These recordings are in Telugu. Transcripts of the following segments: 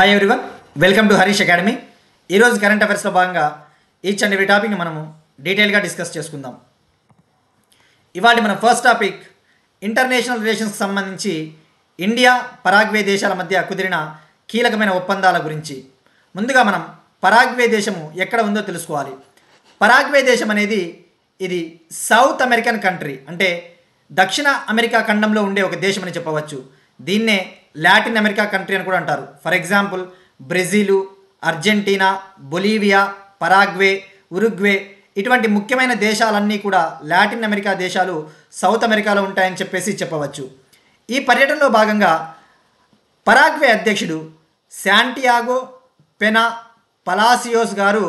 Hi everyone, welcome to Harish academy. ఈరోజు కరెంట్ అఫైర్స్లో భాగంగా ఈచ్ అండ్ ఎవ్రీ టాపిక్ని మనము డీటెయిల్గా డిస్కస్ చేసుకుందాం. ఇవాళ మన ఫస్ట్ టాపిక్ ఇంటర్నేషనల్ రిలేషన్స్కి సంబంధించి ఇండియా పరాగ్వే దేశాల మధ్య కుదిరిన కీలకమైన ఒప్పందాల గురించి. ముందుగా మనం పరాగ్వే దేశము ఎక్కడ ఉందో తెలుసుకోవాలి. పరాగ్వే దేశం అనేది ఇది సౌత్ అమెరికన్ కంట్రీ, అంటే దక్షిణ అమెరికా ఖండంలో ఉండే ఒక దేశం అని చెప్పవచ్చు. దీన్నే లాటిన్ అమెరికా కంట్రీ అని కూడా అంటారు. For example Brazil, Argentina, Bolivia, Paraguay, Uruguay ఇటువంటి ముఖ్యమైన దేశాలన్నీ కూడా లాటిన్ అమెరికా దేశాలు సౌత్ అమెరికాలో ఉంటాయని చెప్పవచ్చు. ఈ పర్యటనలో భాగంగా పరాగ్వే అధ్యక్షుడు శాంటియాగో పెనా పలాసియోస్ గారు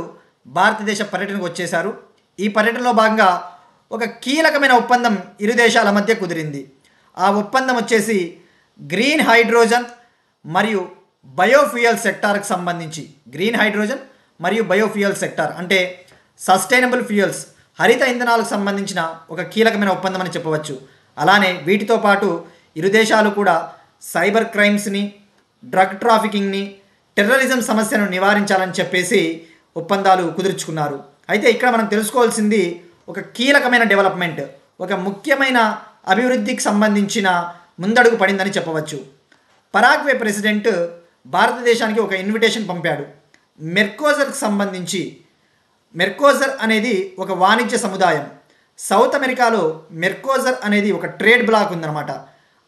భారతదేశ పర్యటనకు వచ్చేశారు. ఈ పర్యటనలో భాగంగా ఒక కీలకమైన ఒప్పందం ఇరు దేశాల మధ్య కుదిరింది. ఆ ఒప్పందం వచ్చేసి గ్రీన్ హైడ్రోజన్ మరియు బయోఫ్యూయల్ సెక్టార్కి సంబంధించి. గ్రీన్ హైడ్రోజన్ మరియు బయోఫ్యూయల్ సెక్టార్ అంటే సస్టైనబుల్ ఫ్యూయల్స్, హరిత ఇంధనాలకు సంబంధించిన ఒక కీలకమైన ఒప్పందం అని చెప్పవచ్చు. అలానే వీటితో పాటు ఇరు దేశాలు కూడా సైబర్ క్రైమ్స్ని, డ్రగ్ ట్రాఫికింగ్ని, టెర్రరిజం సమస్యను నివారించాలని చెప్పేసి ఒప్పందాలు కుదుర్చుకున్నారు. అయితే ఇక్కడ మనం తెలుసుకోవాల్సింది ఒక కీలకమైన డెవలప్మెంట్, ఒక ముఖ్యమైన అభివృద్ధికి సంబంధించిన ముందడుగు పడిందని చెప్పవచ్చు. పరాగ్వే ప్రెసిడెంట్ భారతదేశానికి ఒక ఇన్విటేషన్ పంపాడు. మెర్కోజర్కి సంబంధించి. మెర్కోజర్ అనేది ఒక వాణిజ్య సముదాయం. సౌత్ అమెరికాలో మెర్కోజర్ అనేది ఒక ట్రేడ్ బ్లాక్ ఉందన్నమాట.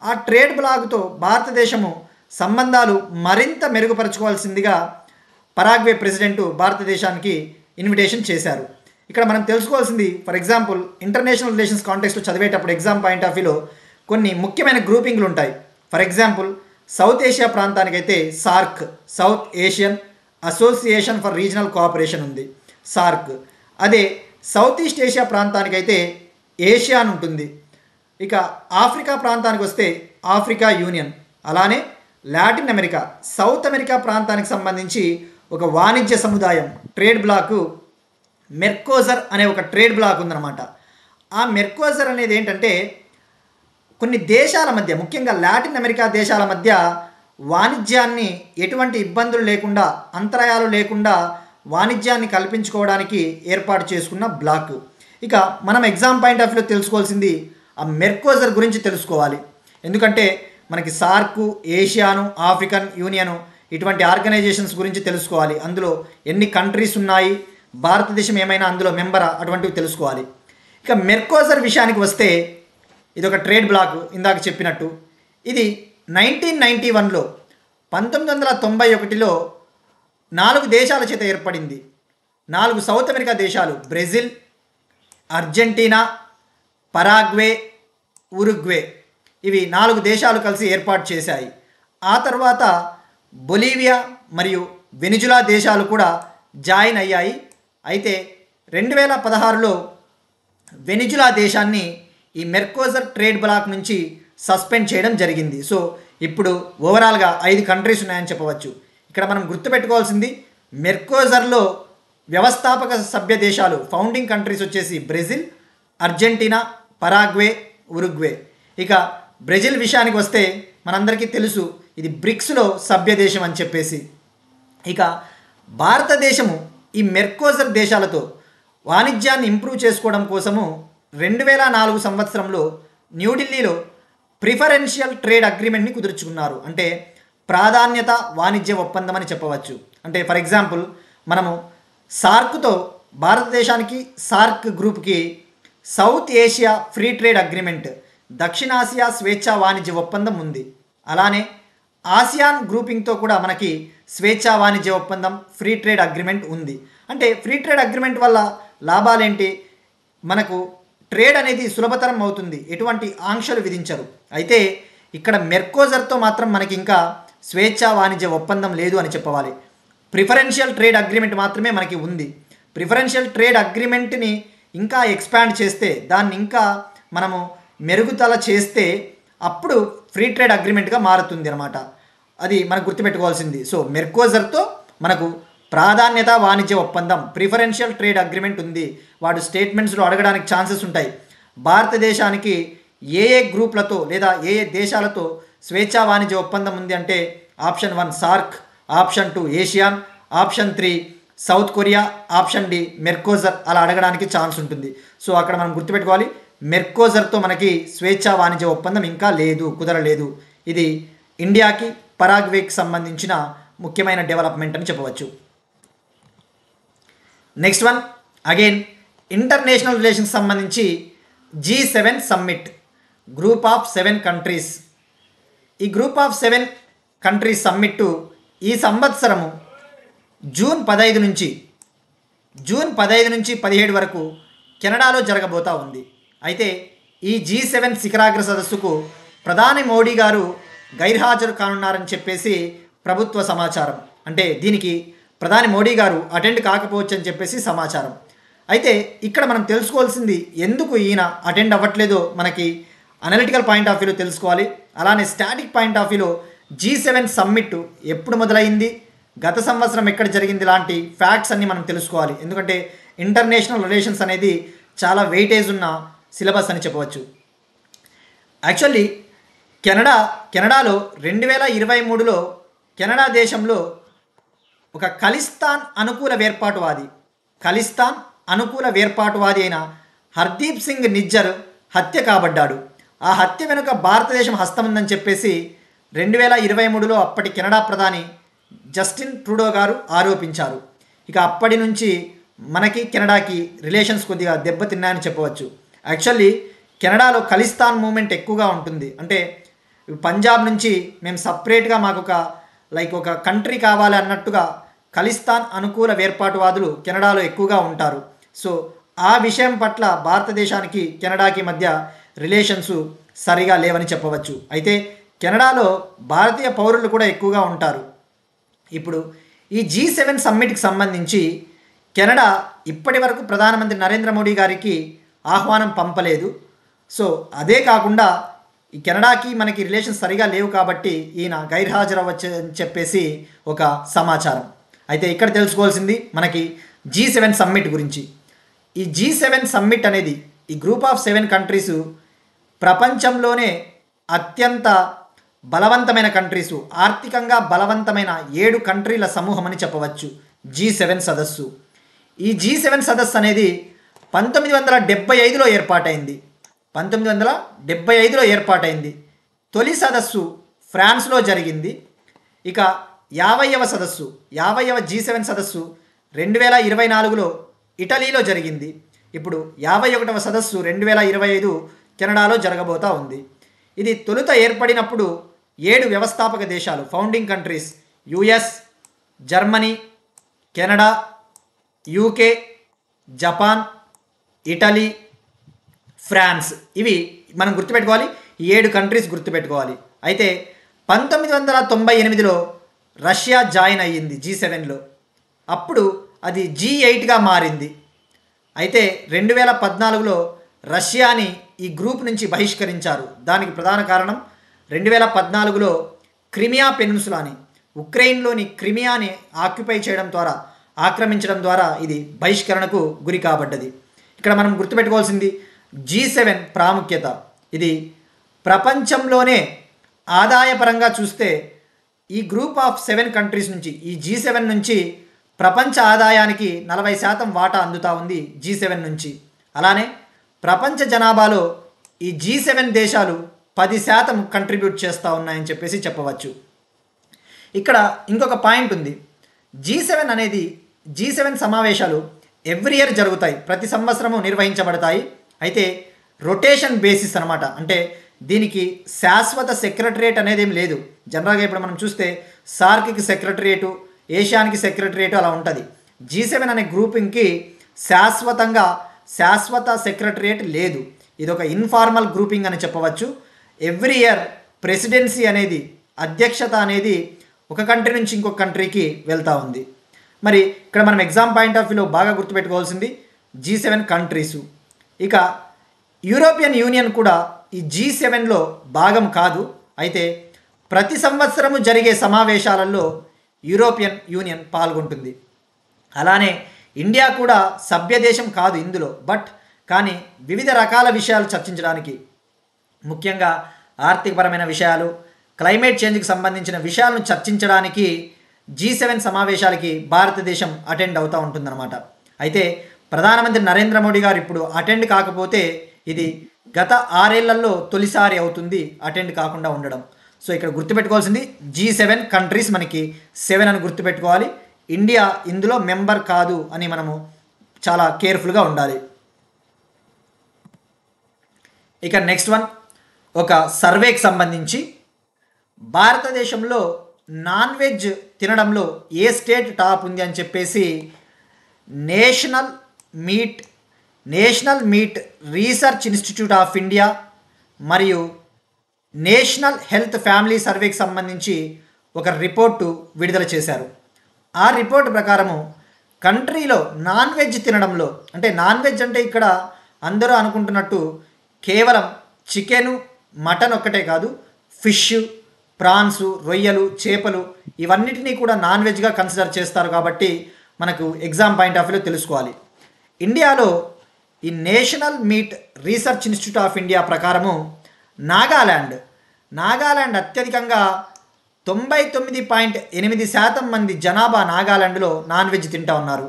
ఆ ట్రేడ్ బ్లాక్తో భారతదేశము సంబంధాలు మరింత మెరుగుపరచుకోవాల్సిందిగా పరాగ్వే ప్రెసిడెంట్ భారతదేశానికి ఇన్విటేషన్ చేశారు. ఇక్కడ మనం తెలుసుకోవాల్సింది, ఫర్ ఎగ్జాంపుల్ ఇంటర్నేషనల్ రిలేషన్స్ కాంటెక్స్లో చదివేటప్పుడు ఎగ్జామ్ పాయింట్ ఆఫ్ వ్యూలో కొన్ని ముఖ్యమైన గ్రూపింగ్లు ఉంటాయి. ఫర్ ఎగ్జాంపుల్ సౌత్ ఏషియా ప్రాంతానికైతే SAARC, South Asian Association for Regional Cooperation ఉంది, సార్క్. అదే సౌత్ ఈస్ట్ ఏషియా ప్రాంతానికైతే ఏషియాన్ ఉంటుంది. ఇక ఆఫ్రికా ప్రాంతానికి వస్తే ఆఫ్రికా యూనియన్. అలానే లాటిన్ అమెరికా, సౌత్ అమెరికా ప్రాంతానికి సంబంధించి ఒక వాణిజ్య సముదాయం, ట్రేడ్ బ్లాకు మెర్కోజర్ అనే ఒక ట్రేడ్ బ్లాక్ ఉందన్నమాట. ఆ మెర్కోజర్ అనేది ఏంటంటే కొన్ని దేశాల మధ్య, ముఖ్యంగా లాటిన్ అమెరికా దేశాల మధ్య వాణిజ్యాన్ని ఎటువంటి ఇబ్బందులు లేకుండా, అంతరాయాలు లేకుండా వాణిజ్యాన్ని కల్పించుకోవడానికి ఏర్పాటు చేసుకున్న బ్లాక్. ఇక మనం ఎగ్జామ్ పాయింట్ ఆఫ్ వ్యూలో తెలుసుకోవాల్సింది ఆ మెర్కోజర్ గురించి తెలుసుకోవాలి. ఎందుకంటే మనకి సార్కు, ఏషియాను, ఆఫ్రికన్ యూనియను ఇటువంటి ఆర్గనైజేషన్స్ గురించి తెలుసుకోవాలి. అందులో ఎన్ని కంట్రీస్ ఉన్నాయి, భారతదేశం ఏమైనా అందులో మెంబరా, అటువంటివి తెలుసుకోవాలి. ఇక మెర్కోజర్ విషయానికి వస్తే ఇది ఒక ట్రేడ్ బ్లాక్. ఇందాక చెప్పినట్టు ఇది 1991లో 1991లో 4 దేశాల చేత ఏర్పడింది. 4 సౌత్ అమెరికా దేశాలు, బ్రెజిల్, అర్జెంటీనా, పరాగ్వే, ఉరుగ్వే, ఇవి 4 దేశాలు కలిసి ఏర్పాటు చేశాయి. ఆ తర్వాత బొలీవియా మరియు వెనిజులా దేశాలు కూడా జాయిన్ అయ్యాయి. అయితే 2016లో వెనిజులా దేశాన్ని ఈ మెర్కోజర్ ట్రేడ్ బ్లాక్ నుంచి సస్పెండ్ చేయడం జరిగింది. సో ఇప్పుడు ఓవరాల్గా 5 కంట్రీస్ ఉన్నాయని చెప్పవచ్చు. ఇక్కడ మనం గుర్తుపెట్టుకోవాల్సింది, మెర్కోజర్లో వ్యవస్థాపక సభ్య దేశాలు, ఫౌండింగ్ కంట్రీస్ వచ్చేసి బ్రెజిల్, అర్జెంటీనా, పరాగ్వే, ఉరుగ్వే. ఇక బ్రెజిల్ విషయానికి వస్తే మనందరికీ తెలుసు, ఇది బ్రిక్స్లో సభ్య దేశం అని చెప్పేసి. ఇక భారతదేశము ఈ మెర్కోజర్ దేశాలతో వాణిజ్యాన్ని ఇంప్రూవ్ చేసుకోవడం కోసము 2004 సంవత్సరంలో న్యూఢిల్లీలో ప్రిఫరెన్షియల్ ట్రేడ్ అగ్రిమెంట్ని కుదుర్చుకున్నారు. అంటే ప్రాధాన్యత వాణిజ్య ఒప్పందం అని చెప్పవచ్చు. అంటే ఫర్ ఎగ్జాంపుల్ మనము సార్క్తో, భారతదేశానికి సార్క్ గ్రూప్కి South Asia free trade agreement, దక్షిణాసియా స్వేచ్ఛా వాణిజ్య ఒప్పందం ఉంది. అలానే ఆసియాన్ గ్రూపింగ్తో కూడా మనకి స్వేచ్ఛా వాణిజ్య ఒప్పందం, ఫ్రీ ట్రేడ్ అగ్రిమెంట్ ఉంది. అంటే ఫ్రీ ట్రేడ్ అగ్రిమెంట్ వల్ల లాభాలేంటి, మనకు ట్రేడ్ అనేది సులభతరం అవుతుంది, ఎటువంటి ఆంక్షలు విధించరు. అయితే ఇక్కడ మెర్కోజర్తో మాత్రం మనకి ఇంకా స్వేచ్ఛా వాణిజ్య ఒప్పందం లేదు అని చెప్పవాలి. ప్రిఫరెన్షియల్ ట్రేడ్ అగ్రిమెంట్ మాత్రమే మనకి ఉంది. ప్రిఫరెన్షియల్ ట్రేడ్ అగ్రిమెంట్ని ఇంకా ఎక్స్పాండ్ చేస్తే, దాన్ని ఇంకా మనము మెరుగుదల చేస్తే అప్పుడు ఫ్రీ ట్రేడ్ అగ్రిమెంట్గా మారుతుంది అనమాట. అది మనకు గుర్తుపెట్టుకోవాల్సింది. సో మెర్కోజర్తో మనకు ప్రాధాన్యత వాణిజ్య ఒప్పందం, ప్రిఫరెన్షియల్ ట్రేడ్ అగ్రిమెంట్ ఉంది. వాడు స్టేట్మెంట్స్లో అడగడానికి ఛాన్సెస్ ఉంటాయి. భారతదేశానికి ఏ గ్రూప్లతో లేదా ఏ దేశాలతో స్వేచ్ఛా వాణిజ్య ఒప్పందం ఉంది అంటే option 1 SAARC, option 2 ASEAN, option 3 South Korea, option D Mercosur అలా అడగడానికి ఛాన్స్ ఉంటుంది. సో అక్కడ మనం గుర్తుపెట్టుకోవాలి, మెర్కోజర్తో మనకి స్వేచ్ఛా వాణిజ్య ఒప్పందం ఇంకా లేదు, కుదరలేదు. ఇది ఇండియాకి పరాగ్వేకి సంబంధించిన ముఖ్యమైన డెవలప్మెంట్ అని చెప్పవచ్చు. Next one again international relations సంబంధించి G7 summit, group of 7 countries. ఈ గ్రూప్ ఆఫ్ 7 కంట్రీస్ సమ్మిట్ ఈ సంవత్సరము జూన్ 15 నుంచి 17 వరకు కెనడాలో జరగబోతా ఉంది. అయితే ఈ G7 శిఖరాగ్ర సదస్సుకు ప్రధాని మోడీ గారు గైర్హాజరు కానున్నారని చెప్పేసి ప్రభుత్వ సమాచారం. అంటే దీనికి ప్రధాని మోడీ గారు అటెండ్ కాకపోవచ్చు అని చెప్పేసి సమాచారం. అయితే ఇక్కడ మనం తెలుసుకోవాల్సింది ఎందుకు ఈయన అటెండ్ అవ్వట్లేదో మనకి అనలిటికల్ పాయింట్ ఆఫ్ వ్యూలో తెలుసుకోవాలి. అలానే స్టాటిక్ పాయింట్ ఆఫ్ వ్యూలో G7 సమ్మిట్ ఎప్పుడు మొదలైంది, గత సంవత్సరం ఎక్కడ జరిగింది, లాంటి ఫ్యాక్ట్స్ అన్నీ మనం తెలుసుకోవాలి. ఎందుకంటే ఇంటర్నేషనల్ రిలేషన్స్ అనేది చాలా వెయిటేజ్ ఉన్న సిలబస్ అని చెప్పవచ్చు. యాక్చువల్లీ కెనడాలో 2023లో కెనడా దేశంలో ఒక ఖలిస్తాన్ అనుకూల వేర్పాటువాది అయిన హర్దీప్ సింగ్ నిజ్జర్ హత్య కాబడ్డాడు. ఆ హత్య వెనుక భారతదేశం హస్తం ఉందని చెప్పేసి 2023లో అప్పటి కెనడా ప్రధాని జస్టిన్ ట్రూడో గారు ఆరోపించారు. ఇక అప్పటి నుంచి మనకి కెనడాకి రిలేషన్స్ కొద్దిగా దెబ్బతిన్నాయని చెప్పవచ్చు. యాక్చువల్లీ కెనడాలో ఖలిస్తాన్ మూమెంట్ ఎక్కువగా ఉంటుంది. అంటే పంజాబ్ నుంచి మేము సపరేట్గా మాకు ఒక కంట్రీ కావాలి అన్నట్టుగా ఖలిస్తాన్ అనుకూల వేర్పాటువాదులు కెనడాలో ఎక్కువగా ఉంటారు. సో ఆ విషయం పట్ల భారతదేశానికి కెనడాకి మధ్య రిలేషన్స్ సరిగా లేవని చెప్పవచ్చు. అయితే కెనడాలో భారతీయ పౌరులు కూడా ఎక్కువగా ఉంటారు. ఇప్పుడు ఈ G7 సమ్మిట్కి సంబంధించి కెనడా ఇప్పటి వరకు ప్రధానమంత్రి నరేంద్ర మోడీ గారికి ఆహ్వానం పంపలేదు. సో అదే కాకుండా ఈ కెనడాకి మనకి రిలేషన్స్ సరిగా లేవు కాబట్టి ఈయన గైర్హాజరవ్వచ్చు అని చెప్పేసి ఒక సమాచారం. అయితే ఇక్కడ తెలుసుకోవాల్సింది మనకి G7 సమ్మిట్ గురించి. ఈ G7 సమ్మిట్ అనేది ఈ గ్రూప్ ఆఫ్ 7 కంట్రీస్ ప్రపంచంలోనే అత్యంత బలవంతమైన కంట్రీసు, ఆర్థికంగా బలవంతమైన 7 కంట్రీల సమూహం అని చెప్పవచ్చు G7 సదస్సు. ఈ G7 సదస్సు అనేది 1975లో ఏర్పాటైంది. తొలి సదస్సు ఫ్రాన్స్లో జరిగింది. ఇక 50వ G7 సదస్సు 2024లో ఇటలీలో జరిగింది. ఇప్పుడు 51వ సదస్సు 2025 కెనడాలో జరగబోతా ఉంది. ఇది తొలుత ఏర్పడినప్పుడు 7 వ్యవస్థాపక దేశాలు, founding countries US, Germany, Canada, UK, Japan, Italy, France, ఇవి మనం గుర్తుపెట్టుకోవాలి. ఈ 7 కంట్రీస్ గుర్తుపెట్టుకోవాలి. అయితే 1998లో రష్యా జాయిన్ అయ్యింది G7లో. అప్పుడు అది G8గా మారింది. అయితే 2014లో రష్యాని ఈ గ్రూప్ నుంచి బహిష్కరించారు. దానికి ప్రధాన కారణం 2014లో క్రిమియా పెనిన్సులాని, ఉక్రెయిన్లోని క్రిమియాని ఆక్రమించడం ద్వారా ఇది బహిష్కరణకు గురి కాబడ్డది. ఇక్కడ మనం గుర్తుపెట్టుకోవాల్సింది G7 ప్రాముఖ్యత. ఇది ప్రపంచంలోనే ఆదాయపరంగా చూస్తే ఈ గ్రూప్ ఆఫ్ 7 కంట్రీస్ నుంచి, ఈ G7 నుంచి ప్రపంచ ఆదాయానికి 40% వాటా అందుతూ ఉంది G7 నుంచి. అలానే ప్రపంచ జనాభాలో ఈ G7 దేశాలు 10% కంట్రిబ్యూట్ చేస్తూ ఉన్నాయని చెప్పేసి చెప్పవచ్చు. ఇక్కడ ఇంకొక పాయింట్ ఉంది. G7 సమావేశాలు ఎవ్రీ ఇయర్ జరుగుతాయి, ప్రతి సంవత్సరము నిర్వహించబడతాయి. అయితే రొటేషన్ బేసిస్ అనమాట. అంటే దీనికి శాశ్వత సెక్రటరియట్ అనేది ఏం లేదు. జనరల్గా ఇప్పుడు మనం చూస్తే సార్క్కి సెక్రటరియేటు, ఏషియానికి సెక్రటరియేటు అలా ఉంటుంది. G7 అనే గ్రూపింగ్కి శాశ్వత సెక్రటరియేట్ లేదు. ఇది ఒక ఇన్ఫార్మల్ గ్రూపింగ్ అని చెప్పవచ్చు. ఎవ్రీ ఇయర్ ప్రెసిడెన్సీ అనేది, అధ్యక్షత అనేది ఒక కంట్రీ నుంచి ఇంకొక కంట్రీకి వెళ్తూ ఉంది. మరి ఇక్కడ మనం ఎగ్జామ్ పాయింట్ ఆఫ్ వ్యూలో బాగా గుర్తుపెట్టుకోవాల్సింది G7 కంట్రీసు. ఇక యూరోపియన్ యూనియన్ కూడా ఈ G7లో భాగం కాదు. అయితే ప్రతి సంవత్సరము జరిగే సమావేశాలలో యూరోపియన్ యూనియన్ పాల్గొంటుంది. అలానే ఇండియా కూడా సభ్య దేశం కాదు ఇందులో, కానీ వివిధ రకాల విషయాలు చర్చించడానికి, ముఖ్యంగా ఆర్థికపరమైన విషయాలు, క్లైమేట్ చేంజ్కి సంబంధించిన విషయాలను చర్చించడానికి G7 సమావేశాలకి భారతదేశం అటెండ్ అవుతూ ఉంటుందన్నమాట. అయితే ప్రధానమంత్రి నరేంద్ర మోడీ గారు ఇప్పుడు అటెండ్ కాకపోతే ఇది గత 6 ఏళ్లలో తొలిసారి అవుతుంది అటెండ్ కాకుండా ఉండడం. సో ఇక్కడ గుర్తుపెట్టుకోవాల్సింది G7 కంట్రీస్, మనకి 7 అని గుర్తుపెట్టుకోవాలి. ఇండియా ఇందులో మెంబర్ కాదు అని మనము చాలా కేర్ఫుల్గా ఉండాలి. ఇక నెక్స్ట్ వన్, ఒక సర్వేకి సంబంధించి భారతదేశంలో నాన్ వెజ్ తినడంలో ఏ స్టేట్ టాప్ ఉంది అని చెప్పేసి national Meat Research Institute of India మరియు నేషనల్ హెల్త్ ఫ్యామిలీ సర్వేకి సంబంధించి ఒక రిపోర్టు విడుదల చేశారు. ఆ రిపోర్ట్ ప్రకారము కంట్రీలో నాన్ వెజ్ తినడంలో, అంటే నాన్ వెజ్ అంటే ఇక్కడ అందరూ అనుకుంటున్నట్టు కేవలం చికెను మటన్ ఒక్కటే కాదు, ఫిష్, ప్రాన్స్, రొయ్యలు, చేపలు ఇవన్నిటినీ కూడా నాన్ వెజ్గా కన్సిడర్ చేస్తారు. కాబట్టి మనకు ఎగ్జామ్ పాయింట్ ఆఫ్ వ్యూలో తెలుసుకోవాలి. ఇండియాలో ఈ national Meat Research Institute of India ప్రకారము నాగాల్యాండ్ అత్యధికంగా 99.8% మంది జనాభా నాగాలాండ్లో నాన్ వెజ్ తింటా ఉన్నారు.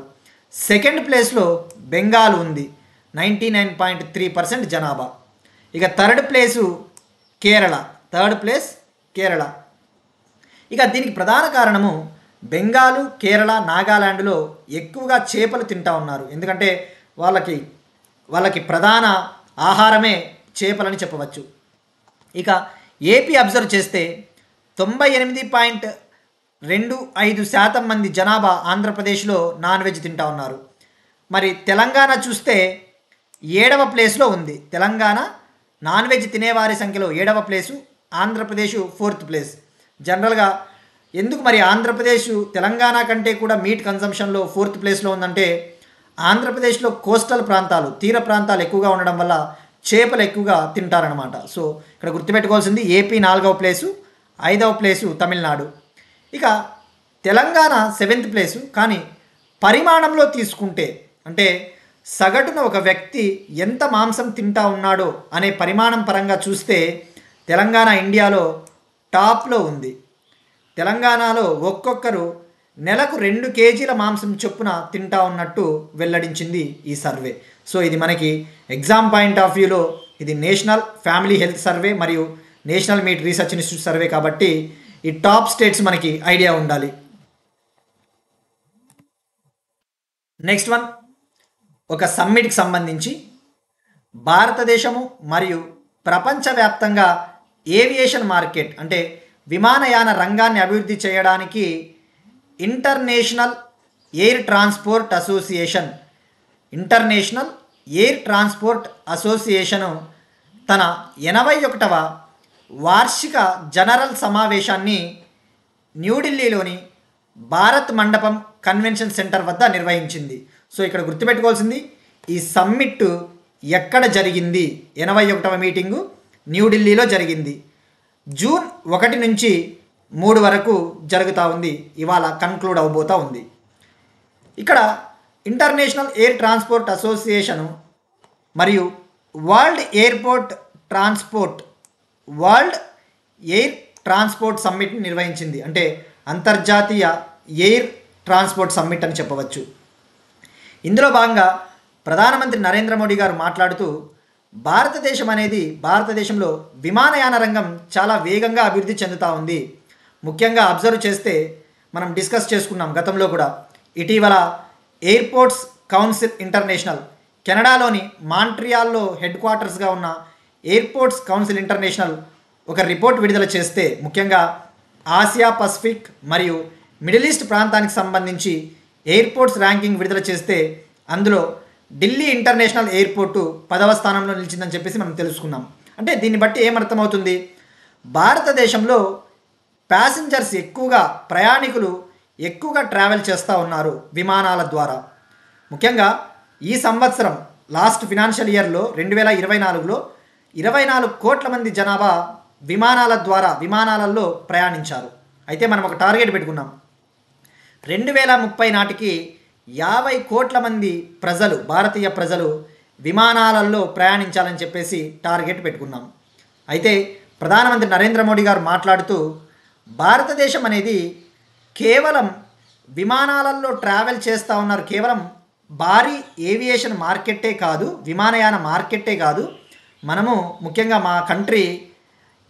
సెకండ్ ప్లేస్లో బెంగాల్ ఉంది, 99.3% జనాభా. ఇక థర్డ్ ప్లేస్ కేరళ. ఇక దీనికి ప్రధాన కారణము బెంగాలు, కేరళ, నాగాలాండ్లో ఎక్కువగా చేపలు తింటా ఉన్నారు. ఎందుకంటే వాళ్ళకి ప్రధాన ఆహారమే చేపలని చెప్పవచ్చు. ఇక ఏపీ అబ్జర్వ్ చేస్తే 98.25% మంది జనాభా ఆంధ్రప్రదేశ్లో నాన్ వెజ్ తింటా ఉన్నారు. మరి తెలంగాణ చూస్తే 7వ ప్లేస్లో ఉంది. తెలంగాణ నాన్ వెజ్ తినేవారి సంఖ్యలో 7వ ప్లేసు, ఆంధ్రప్రదేశ్ 4th ప్లేస్. జనరల్గా ఎందుకు మరి ఆంధ్రప్రదేశ్ తెలంగాణ కంటే కూడా మీట్ కన్సంప్షన్లో 4th ప్లేస్లో ఉందంటే ఆంధ్రప్రదేశ్లో కోస్టల్ ప్రాంతాలు, తీర ప్రాంతాలు ఎక్కువగా ఉండడం వల్ల చేపలు ఎక్కువగా తింటారనమాట. సో ఇక్కడ గుర్తుపెట్టుకోవాల్సింది ఏపీ 4వ ప్లేసు, 5వ ప్లేసు తమిళనాడు. ఇక తెలంగాణ 7th ప్లేసు. కానీ పరిమాణంలో తీసుకుంటే, అంటే సగటున ఒక వ్యక్తి ఎంత మాంసం తింటా ఉన్నాడో అనే పరిమాణం పరంగా చూస్తే తెలంగాణ ఇండియాలో టాప్లో ఉంది. తెలంగాణలో ఒక్కొక్కరు నెలకు 2 కేజీల మాంసం చొప్పున తింటా ఉన్నట్టు వెల్లడించింది ఈ సర్వే. సో ఇది మనకి ఎగ్జామ్ పాయింట్ ఆఫ్ వ్యూలో ఇది నేషనల్ ఫ్యామిలీ హెల్త్ సర్వే మరియు national Meat Research institute survey కాబట్టి ఈ టాప్ స్టేట్స్ మనకి ఐడియా ఉండాలి. నెక్స్ట్ వన్, ఒక సమ్మిట్కి సంబంధించి భారతదేశము మరియు ప్రపంచవ్యాప్తంగా ఏవియేషన్ మార్కెట్, అంటే విమానయాన రంగాన్ని అభివృద్ధి చేయడానికి ఇంటర్నేషనల్ ఎయిర్ ట్రాన్స్పోర్ట్ అసోసియేషను తన 81వ వార్షిక జనరల్ సమావేశాన్ని న్యూఢిల్లీలోని భారత్ మండపం కన్వెన్షన్ సెంటర్ వద్ద నిర్వహించింది. సో ఇక్కడ గుర్తుపెట్టుకోవాల్సింది ఈ సమ్మిట్ ఎక్కడ జరిగింది, 81వ మీటింగు న్యూఢిల్లీలో జరిగింది. జూన్ 1 నుంచి 3 వరకు జరుగుతూ ఉంది. ఇవాళ కన్క్లూడ్ అవబోతూ ఉంది. ఇక్కడ ఇంటర్నేషనల్ ఎయిర్ ట్రాన్స్పోర్ట్ అసోసియేషను మరియు వరల్డ్ ఎయిర్ ట్రాన్స్పోర్ట్ సమ్మిట్ని నిర్వహించింది. అంటే అంతర్జాతీయ ఎయిర్ ట్రాన్స్పోర్ట్ సమ్మిట్ అని చెప్పవచ్చు. ఇందులో భాగంగా ప్రధానమంత్రి నరేంద్ర మోడీ గారు మాట్లాడుతూ భారతదేశంలో విమానయాన రంగం చాలా వేగంగా అభివృద్ధి చెందుతూ ఉంది. ముఖ్యంగా అబ్జర్వ్ చేస్తే మనం డిస్కస్ చేసుకున్నాం గతంలో కూడా. ఇటీవల ఎయిర్పోర్ట్స్ కౌన్సిల్ ఇంటర్నేషనల్, కెనడాలోని మాంట్రియాల్లో హెడ్ క్వార్టర్స్గా ఉన్న ఎయిర్పోర్ట్స్ కౌన్సిల్ ఇంటర్నేషనల్ ఒక రిపోర్ట్ విడుదల చేస్తే, ముఖ్యంగా ఆసియా పసిఫిక్ మరియు మిడిల్ ఈస్ట్ ప్రాంతానికి సంబంధించి ఎయిర్పోర్ట్స్ ర్యాంకింగ్ విడుదల చేస్తే అందులో ఢిల్లీ ఇంటర్నేషనల్ ఎయిర్పోర్టు 10వ స్థానంలో నిలిచిందని చెప్పేసి మనం తెలుసుకున్నాం. అంటే దీన్ని బట్టి ఏమర్థమవుతుంది, భారతదేశంలో ప్యాసింజర్స్ ప్రయాణికులు ఎక్కువగా ట్రావెల్ చేస్తూ ఉన్నారు విమానాల ద్వారా. ముఖ్యంగా ఈ సంవత్సరం లాస్ట్ ఫినాన్షియల్ ఇయర్లో 2024లో 24 కోట్ల మంది జనాభా విమానాలలో ప్రయాణించారు. అయితే మనం ఒక టార్గెట్ పెట్టుకున్నాం, 2030 నాటికి 50 కోట్ల మంది భారతీయ ప్రజలు విమానాలలో ప్రయాణించాలని చెప్పేసి టార్గెట్ పెట్టుకున్నాం. అయితే ప్రధానమంత్రి నరేంద్ర మోడీ గారు మాట్లాడుతూ భారతదేశం అనేది కేవలం విమానాలలో ట్రావెల్ చేస్తూ ఉన్నారు. కేవలం భారీ ఏవియేషన్ మార్కెట్టే కాదు, విమానయాన మార్కెట్టే కాదు, మనము ముఖ్యంగా మా కంట్రీ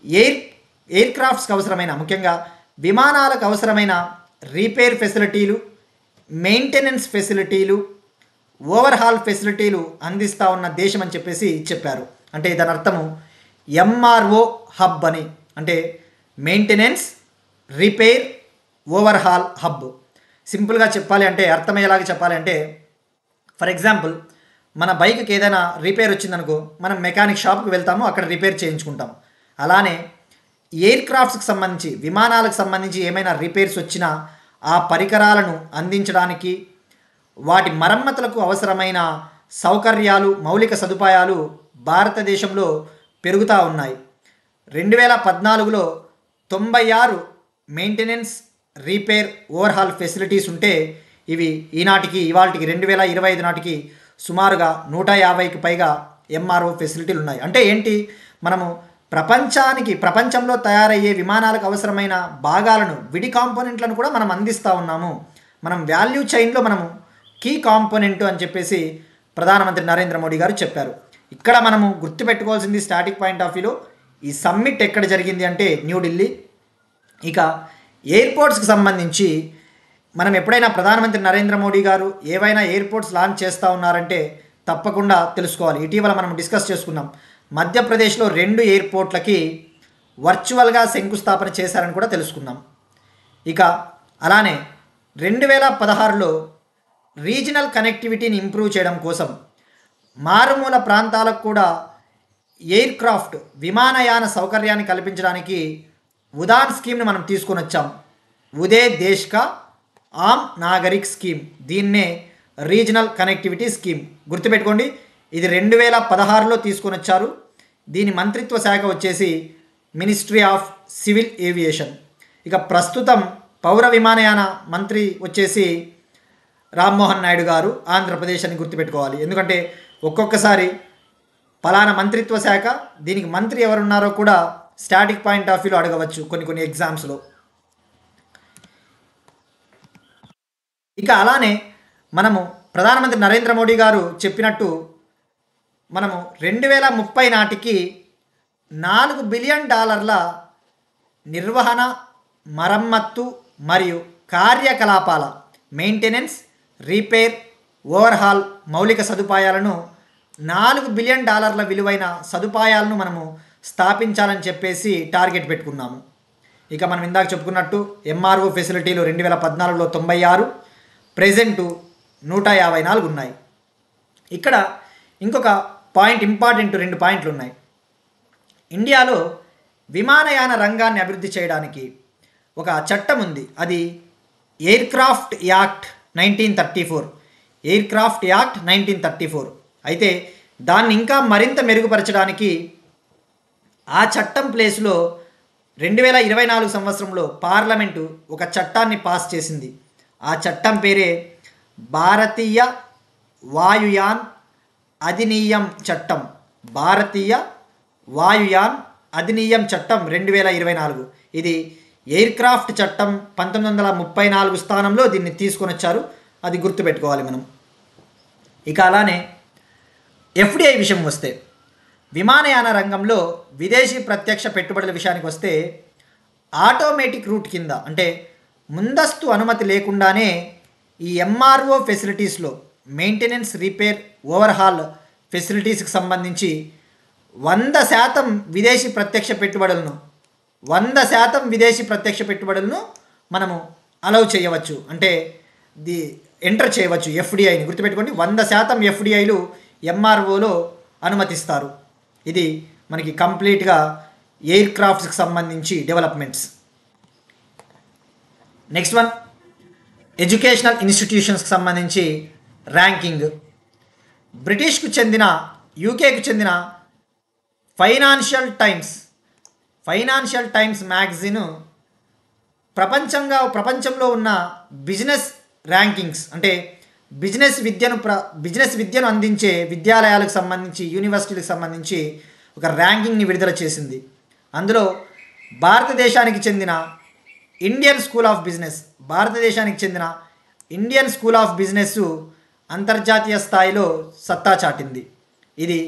ఎయిర్ క్రాఫ్ట్స్కి అవసరమైన, ముఖ్యంగా విమానాలకు అవసరమైన రిపేర్ ఫెసిలిటీలు, మెయింటెనెన్స్ ఫెసిలిటీలు, ఓవర్హాల్ ఫెసిలిటీలు అందిస్తూ ఉన్న దేశం అని చెప్పేసి చెప్పారు. అంటే దాని అర్థము ఎంఆర్ఓ హబ్ అని, అంటే మెయింటెనెన్స్, రిపేర్, ఓవర్హాల్ హబ్. సింపుల్గా చెప్పాలి అంటే, అర్థమయ్యేలాగా చెప్పాలి అంటే, ఫర్ ఎగ్జాంపుల్ మన బైక్కి ఏదైనా రిపేర్ వచ్చిందనుకో, మనం మెకానిక్ షాప్కి వెళ్తాము, అక్కడ రిపేర్ చేయించుకుంటాం. అలానే ఎయిర్ క్రాఫ్ట్స్కి సంబంధించి, విమానాలకు సంబంధించి ఏమైనా రిపేర్స్ వచ్చినా ఆ పరికరాలను అందించడానికి, వాటి మరమ్మతులకు అవసరమైన సౌకర్యాలు, మౌలిక సదుపాయాలు భారతదేశంలో పెరుగుతూ ఉన్నాయి. 2014లో 96 మెయింటెనెన్స్, రిపేర్, ఓవర్హాల్ ఫెసిలిటీస్ ఉంటే ఇవి ఈనాటికి ఇవాళకి 2025 నాటికి సుమారుగా 150కి పైగా ఎంఆర్ఓ ఫెసిలిటీలు ఉన్నాయి. అంటే ఏంటి, మనము ప్రపంచంలో తయారయ్యే విమానాలకు అవసరమైన భాగాలను, విడి కాంపోనెంట్లను కూడా మనం అందిస్తూ ఉన్నాము. మనం వాల్యూ చైన్లో మనము కీ కాంపోనెంట్ అని చెప్పేసి ప్రధానమంత్రి నరేంద్ర మోడీ గారు చెప్పారు. ఇక్కడ మనము గుర్తుపెట్టుకోవాల్సింది స్టాటిక్ పాయింట్ ఆఫ్ వ్యూలో, ఈ సమ్మిట్ ఎక్కడ జరిగింది అంటే న్యూఢిల్లీ. ఇక ఎయిర్పోర్ట్స్కి సంబంధించి మనం ఎప్పుడైనా ప్రధానమంత్రి నరేంద్ర మోడీ గారు ఏవైనా ఎయిర్పోర్ట్స్ లాంచ్ చేస్తూ ఉన్నారంటే తప్పకుండా తెలుసుకోవాలి. ఇటీవల మనం డిస్కస్ చేసుకున్నాం, మధ్యప్రదేశ్లో 2 ఎయిర్పోర్ట్లకి వర్చువల్గా శంకుస్థాపన చేశారని కూడా తెలుసుకున్నాం. ఇక అలానే 2016లో రీజనల్ కనెక్టివిటీని ఇంప్రూవ్ చేయడం కోసం మారుమూల ప్రాంతాలకు కూడా ఎయిర్ క్రాఫ్ట్, విమానయాన సౌకర్యాన్ని కల్పించడానికి ఉడాన్ స్కీమ్ని మనం తీసుకొని వచ్చాం. ఉదే దేశ్ కా ఆమ్ నాగరిక్ స్కీమ్, దీన్నే రీజనల్ కనెక్టివిటీ స్కీమ్. గుర్తుపెట్టుకోండి, ఇది 2016లో తీసుకొని వచ్చారు. దీని మంత్రిత్వ శాఖ వచ్చేసి మినిస్ట్రీ ఆఫ్ సివిల్ ఏవియేషన్. ఇక ప్రస్తుతం పౌర విమానయాన మంత్రి వచ్చేసి రామ్మోహన్ నాయుడు గారు, ఆంధ్రప్రదేశ్ అని గుర్తుపెట్టుకోవాలి. ఎందుకంటే ఒక్కొక్కసారి పలానా మంత్రిత్వ శాఖ, దీనికి మంత్రి ఎవరున్నారో కూడా స్టాటిక్ పాయింట్ ఆఫ్ వ్యూలో అడగవచ్చు కొన్ని ఎగ్జామ్స్లో. ఇక అలానే మనము ప్రధానమంత్రి నరేంద్ర మోడీ గారు చెప్పినట్టు మనము 2030 నాటికి $4 బిలియన్ నిర్వహణ, మరమ్మత్తు మరియు కార్యకలాపాల, మెయింటెనెన్స్, రిపేర్, ఓవర్హాల్ మౌలిక సదుపాయాలను $4 బిలియన్ విలువైన సదుపాయాలను మనము స్థాపించాలని చెప్పేసి టార్గెట్ పెట్టుకున్నాము. ఇక మనం ఇందాక చెప్పుకున్నట్టు ఎంఆర్ఓ ఫెసిలిటీలు 2014లో 96, ప్రెజెంటు 154 ఉన్నాయి. ఇక్కడ ఇంకొక పాయింట్, ఇంపార్టెంట్ 2 పాయింట్లు ఉన్నాయి. ఇండియాలో విమానయాన రంగాన్ని అభివృద్ధి చేయడానికి ఒక చట్టం ఉంది, అది ఎయిర్క్రాఫ్ట్ యాక్ట్ 1934. Aircraft act 1934. అయితే దాన్ని ఇంకా మరింత మెరుగుపరచడానికి ఆ చట్టం ప్లేస్లో 2024 సంవత్సరంలో పార్లమెంటు ఒక చట్టాన్ని పాస్ చేసింది. ఆ చట్టం పేరే భారతీయ వాయుయాన్ అధినియం చట్టం. భారతీయ వాయుయాన్ అధినియం చట్టం 2024. ఇది ఎయిర్క్రాఫ్ట్ చట్టం 1934 స్థానంలో దీన్ని తీసుకొని వచ్చారు, అది గుర్తుపెట్టుకోవాలి మనం. ఇక అలానే ఎఫ్డిఐ విషయం వస్తే, విమానయాన రంగంలో విదేశీ ప్రత్యక్ష పెట్టుబడుల విషయానికి వస్తే ఆటోమేటిక్ రూట్ కింద, అంటే ముందస్తు అనుమతి లేకుండానే ఈ ఎంఆర్ఓ ఫెసిలిటీస్లో, మెయింటెనెన్స్, రిపేర్, ఓవర్హాల్ ఫెసిలిటీస్కి సంబంధించి 100% విదేశీ ప్రత్యక్ష పెట్టుబడులను 100% విదేశీ ప్రత్యక్ష పెట్టుబడులను మనము అలౌ చేయవచ్చు, అంటే ఎంటర్ చేయవచ్చు ఎఫ్డిఐని. గుర్తుపెట్టుకోండి, 100% ఎఫ్డిఐలు ఎంఆర్ఓలో అనుమతిస్తారు. ఇది మనకి కంప్లీట్గా ఎయిర్ క్రాఫ్ట్స్కి సంబంధించి డెవలప్మెంట్స్. నెక్స్ట్ వన్, ఎడ్యుకేషనల్ ఇన్స్టిట్యూషన్స్కి సంబంధించి ర్యాంకింగ్. బ్రిటిష్కు చెందిన, యూకేకు చెందిన ఫైనాన్షియల్ టైమ్స్ మ్యాగజైన్ ప్రపంచంలో ఉన్న బిజినెస్ ర్యాంకింగ్స్, అంటే బిజినెస్ విద్యను అందించే విద్యాలయాలకు సంబంధించి, యూనివర్సిటీలకు సంబంధించి ఒక ర్యాంకింగ్ని విడుదల చేసింది. అందులో భారతదేశానికి చెందిన ఇండియన్ స్కూల్ ఆఫ్ బిజినెస్, భారతదేశానికి చెందిన ఇండియన్ స్కూల్ ఆఫ్ బిజినెస్ అంతర్జాతీయ స్థాయిలో సత్తా చాటింది. ఇది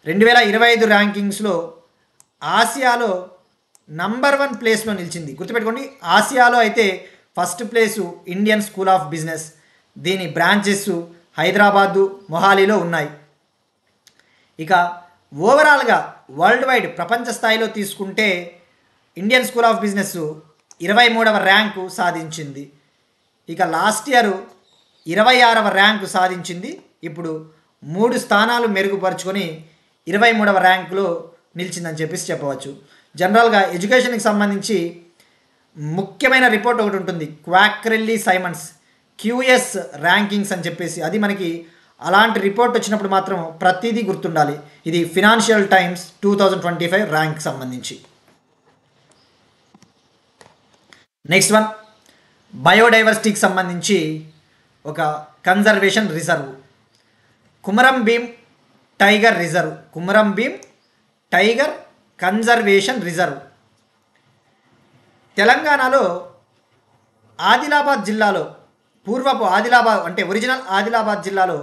2025 ర్యాంకింగ్స్లో ఆసియాలో నంబర్ 1 ప్లేస్లో నిలిచింది. గుర్తుపెట్టుకోండి, ఆసియాలో అయితే first place Indian School of Business. దీని బ్రాంచెస్ హైదరాబాదు, మొహాలీలో ఉన్నాయి. ఇక ఓవరాల్గా వరల్డ్ వైడ్ ప్రపంచ స్థాయిలో తీసుకుంటే ఇండియన్ స్కూల్ ఆఫ్ బిజినెస్ 23వ ర్యాంకు సాధించింది. ఇక లాస్ట్ ఇయర్ 26వ ర్యాంకు సాధించింది. ఇప్పుడు 3 స్థానాలు మెరుగుపరుచుకొని 23వ ర్యాంకులో నిలిచిందని చెప్పేసి చెప్పవచ్చు. జనరల్గా ఎడ్యుకేషన్కి సంబంధించి ముఖ్యమైన రిపోర్ట్ ఒకటి ఉంటుంది, క్వాక్రెల్లీ సైమన్స్ QS ర్యాంకింగ్స్ అని చెప్పేసి. అది మనకి అలాంటి రిపోర్ట్ వచ్చినప్పుడు మాత్రం ప్రతిదీ గుర్తుండాలి. ఇది ఫినాన్షియల్ టైమ్స్ 2025 ర్యాంక్ సంబంధించి. నెక్స్ట్ వన్, బయోడైవర్సిటీకి సంబంధించి ఒక conservation reserve, Komaram Bheem tiger reserve. Komaram Bheem tiger conservation reserve తెలంగాణలో ఆదిలాబాద్ జిల్లాలో, పూర్వపు ఆదిలాబాద్ అంటే ఒరిజినల్ ఆదిలాబాద్ జిల్లాలో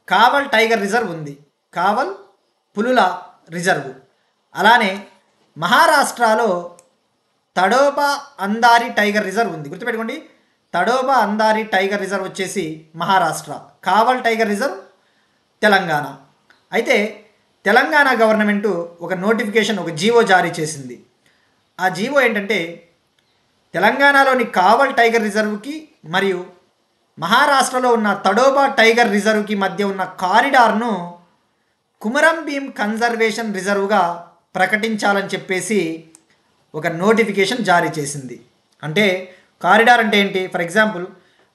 కావల్ టైగర్ రిజర్వ్ ఉంది, కావల్ పులుల రిజర్వ్. అలానే మహారాష్ట్రలో తడోబా అందారి టైగర్ రిజర్వ్ ఉంది. గుర్తుపెట్టుకోండి, తడోబా అందారి టైగర్ రిజర్వ్ వచ్చేసి మహారాష్ట్ర, కావల్ టైగర్ రిజర్వ్ తెలంగాణ. అయితే తెలంగాణ గవర్నమెంటు ఒక నోటిఫికేషన్, ఒక జీవో జారీ చేసింది. ఆ జీవో ఏంటంటే తెలంగాణలోని కావల్ టైగర్ రిజర్వ్కి మరియు మహారాష్ట్రలో ఉన్న తడోబా టైగర్ రిజర్వ్కి మధ్య ఉన్న కారిడార్ను కుమరం భీం కన్జర్వేషన్ రిజర్వ్గా ప్రకటించాలని చెప్పేసి ఒక నోటిఫికేషన్ జారీ చేసింది. అంటే కారిడార్ అంటే ఏంటి? ఫర్ ఎగ్జాంపుల్,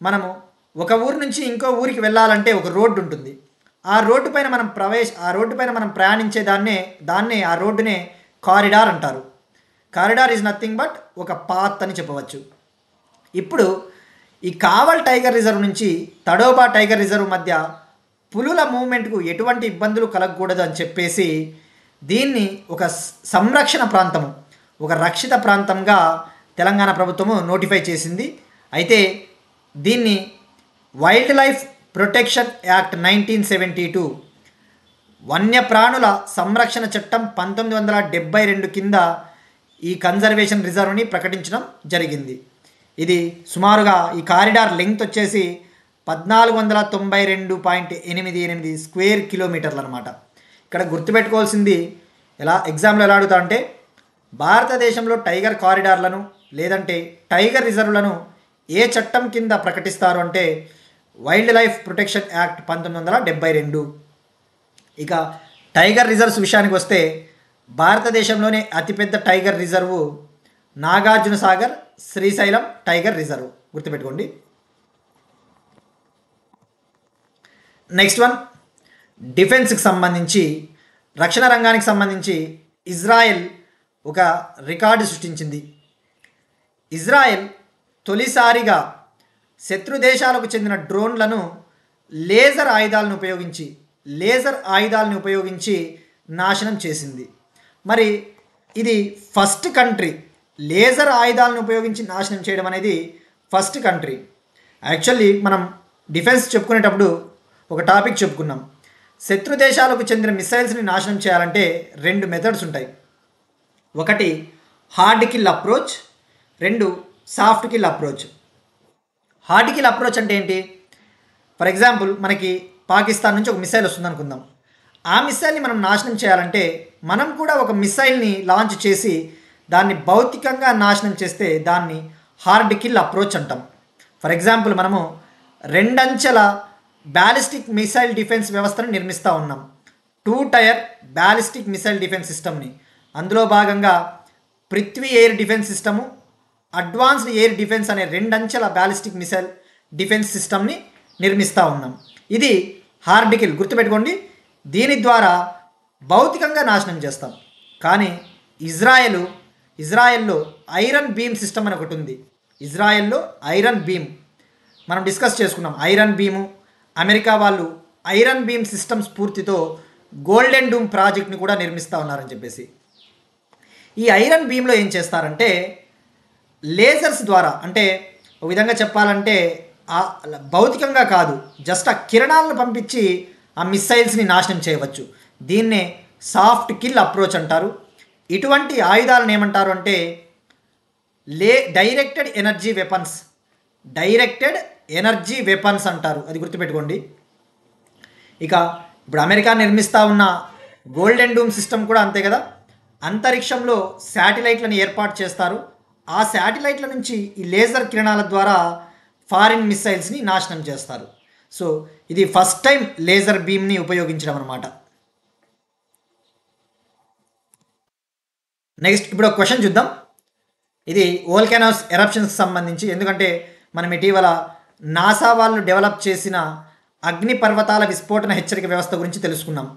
మనము ఒక ఊరు నుంచి ఇంకో ఊరికి వెళ్ళాలంటే ఒక రోడ్డు ఉంటుంది. ఆ రోడ్డు పైన మనం ప్రయాణించే దాన్నే ఆ రోడ్డునే కారిడార్ అంటారు. కారిడార్ ఈజ్ నథింగ్ బట్ ఒక పాత్ అని చెప్పవచ్చు. ఇప్పుడు ఈ కావల్ టైగర్ రిజర్వ్ నుంచి తడోబా టైగర్ రిజర్వ్ మధ్య పులుల మూవ్మెంట్కు ఎటువంటి ఇబ్బందులు కలగకూడదు అని చెప్పేసి దీన్ని ఒక సంరక్షణ ప్రాంతము, ఒక రక్షిత ప్రాంతంగా తెలంగాణ ప్రభుత్వము నోటిఫై చేసింది. అయితే దీన్ని వైల్డ్ లైఫ్ ప్రొటెక్షన్ యాక్ట్ 1972, వన్యప్రాణుల సంరక్షణ చట్టం 1972 కింద ఈ కన్జర్వేషన్ రిజర్వ్ని ప్రకటించడం జరిగింది. ఇది సుమారుగా ఈ కారిడార్ లెంగ్త్ వచ్చేసి 1492.88 స్క్వేర్ కిలోమీటర్లు అనమాట. ఇక్కడ గుర్తుపెట్టుకోవాల్సింది, ఎగ్జామ్లో ఎలా అడుగుతా అంటే భారతదేశంలో టైగర్ కారిడార్లను లేదంటే టైగర్ రిజర్వ్లను ఏ చట్టం కింద ప్రకటిస్తారు అంటే వైల్డ్ లైఫ్ ప్రొటెక్షన్ యాక్ట్ 1972. ఇక టైగర్ రిజర్వ్స్ విషయానికి వస్తే భారతదేశంలోనే అతిపెద్ద tiger reserve Nagarjuna Sagar Srisailam tiger reserve, గుర్తుపెట్టుకోండి. నెక్స్ట్ వన్, డిఫెన్స్కి సంబంధించి, రక్షణ రంగానికి సంబంధించి ఇజ్రాయెల్ ఒక రికార్డు సృష్టించింది. ఇజ్రాయెల్ తొలిసారిగా శత్రు దేశాలకు చెందిన డ్రోన్లను లేజర్ ఆయుధాలను ఉపయోగించి నాశనం చేసింది. మరి ఇది ఫస్ట్ కంట్రీ, లేజర్ ఆయుధాలను ఉపయోగించి నాశనం చేయడం అనేది ఫస్ట్ కంట్రీ. యాక్చువల్లీ మనం డిఫెన్స్ చెప్పుకునేటప్పుడు ఒక టాపిక్ చెప్పుకున్నాం, శత్రు దేశాలకు చెందిన మిసైల్స్ని నాశనం చేయాలంటే 2 మెథడ్స్ ఉంటాయి. ఒకటి hard kill approach, 2 soft kill approach. Hard kill approach అంటే ఏంటి? ఫర్ ఎగ్జాంపుల్, మనకి పాకిస్తాన్ నుంచి ఒక మిసైల్ వస్తుంది అనుకుందాం. ఆ మిసైల్ని మనం నాశనం చేయాలంటే మనం కూడా ఒక మిసైల్ని లాంచ్ చేసి దాన్ని భౌతికంగా నాశనం చేస్తే దాన్ని హార్డ్ కిల్ అప్రోచ్ అంటాం. ఫర్ ఎగ్జాంపుల్, మనము 2 అంచెల బ్యాలిస్టిక్ మిసైల్ డిఫెన్స్ వ్యవస్థను నిర్మిస్తూ ఉన్నాం, 2 టైర్ బ్యాలిస్టిక్ మిసైల్ డిఫెన్స్ సిస్టమ్ని. అందులో భాగంగా Prithvi air defence system, advanced air defence అనే 2 అంచెల బ్యాలిస్టిక్ మిసైల్ డిఫెన్స్ సిస్టమ్ని నిర్మిస్తూ ఉన్నాం. ఇది హార్డ్ కిల్, గుర్తుపెట్టుకోండి. దీని ద్వారా భౌతికంగా నాశనం చేస్తాం. కానీ ఇజ్రాయెల్లో ఐరన్ బీమ్ సిస్టమ్ అని ఒకటి ఉంది. ఇజ్రాయెల్లో ఐరన్ బీమ్ మనం డిస్కస్ చేసుకున్నాం. ఐరన్ బీము, అమెరికా వాళ్ళు ఐరన్ బీమ్ సిస్టమ్ స్ఫూర్తితో గోల్డెన్ డూమ్ ప్రాజెక్ట్ని కూడా నిర్మిస్తూ ఉన్నారని చెప్పేసి. ఈ ఐరన్ బీమ్లో ఏం చేస్తారంటే లేజర్స్ ద్వారా, అంటే ఒక విధంగా చెప్పాలంటే ఆ భౌతికంగా కాదు, జస్ట్ ఆ కిరణాలను పంపించి ఆ మిస్సైల్స్ని నాశనం చేయవచ్చు. దీన్నే సాఫ్ట్ కిల్ అప్రోచ్ అంటారు. ఇటువంటి ఆయుధాలను ఏమంటారు అంటే directed energy weapons, directed energy weapons అంటారు. అది గుర్తుపెట్టుకోండి. ఇక ఇప్పుడు అమెరికా నిర్మిస్తూ ఉన్న గోల్డెన్ డూమ్ సిస్టమ్ కూడా అంతే కదా. అంతరిక్షంలో శాటిలైట్లను ఏర్పాటు చేస్తారు. ఆ శాటిలైట్ల నుంచి ఈ లేజర్ కిరణాల ద్వారా ఫారిన్ మిస్సైల్స్ని నాశనం చేస్తారు. సో ఇది ఫస్ట్ టైం లేజర్ బీమ్ని ఉపయోగించడం అనమాట. నెక్స్ట్ ఇప్పుడు ఒక క్వశ్చన్ చూద్దాం. ఇది వోల్కానోస్ ఎరప్షన్స్కి సంబంధించి, ఎందుకంటే మనం ఇటీవల నాసా వాళ్ళు డెవలప్ చేసిన అగ్ని పర్వతాల విస్ఫోటన హెచ్చరిక వ్యవస్థ గురించి తెలుసుకున్నాం.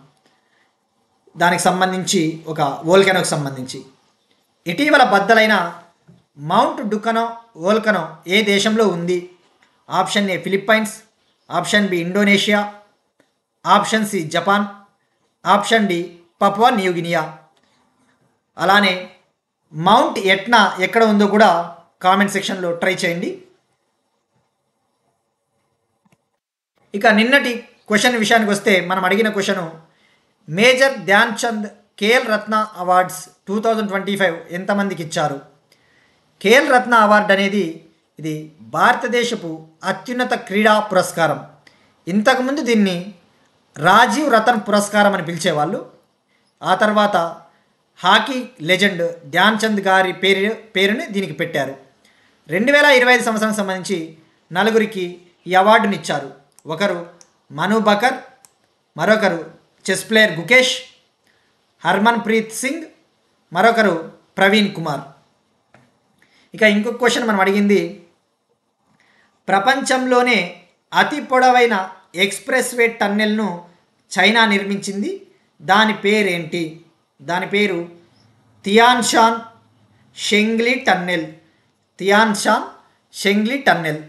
దానికి సంబంధించి ఒక వోల్కానోకి సంబంధించి ఇటీవల బద్దలైన మౌంట్ డుకనో వోల్కనో ఏ దేశంలో ఉంది? Option A Philippines, option B Indonesia, option C Japan, option D Papua New Guinea. అలానే మౌంట్ ఎట్నా ఎక్కడ ఉందో కూడా కామెంట్ సెక్షన్లో ట్రై చేయండి. ఇక నిన్నటి క్వశ్చన్ విషయానికి వస్తే మనం అడిగిన question major Dhyan Chand Khel Ratna awards 2025 ఎంతమందికి ఇచ్చారు? ఖేల్ రత్న అవార్డు అనేది ఇది భారతదేశపు అత్యున్నత క్రీడా పురస్కారం. ఇంతకుముందు దీన్ని రాజీవ్ రతన్ పురస్కారం అని పిలిచేవాళ్ళు. ఆ తర్వాత హాకీ లెజెండ్ ధ్యాన్ చంద్ గారి పేరుని దీనికి పెట్టారు. 2025 సంవత్సరానికి సంబంధించి నలుగురికి ఈ అవార్డుని ఇచ్చారు. ఒకరు మను బకర్, మరొకరు చెస్ ప్లేయర్ గుకేష్, హర్మన్ ప్రీత్ సింగ్, మరొకరు ప్రవీణ్ కుమార్. ఇక ఇంకొక క్వశ్చన్ మనం అడిగింది, ప్రపంచంలోనే అతి పొడవైన ఎక్స్ప్రెస్ వే టన్నెల్ను చైనా నిర్మించింది. దాని పేరేంటి? దాని పేరు Tianshan Shengli tunnel. Tianshan Shengli tunnel.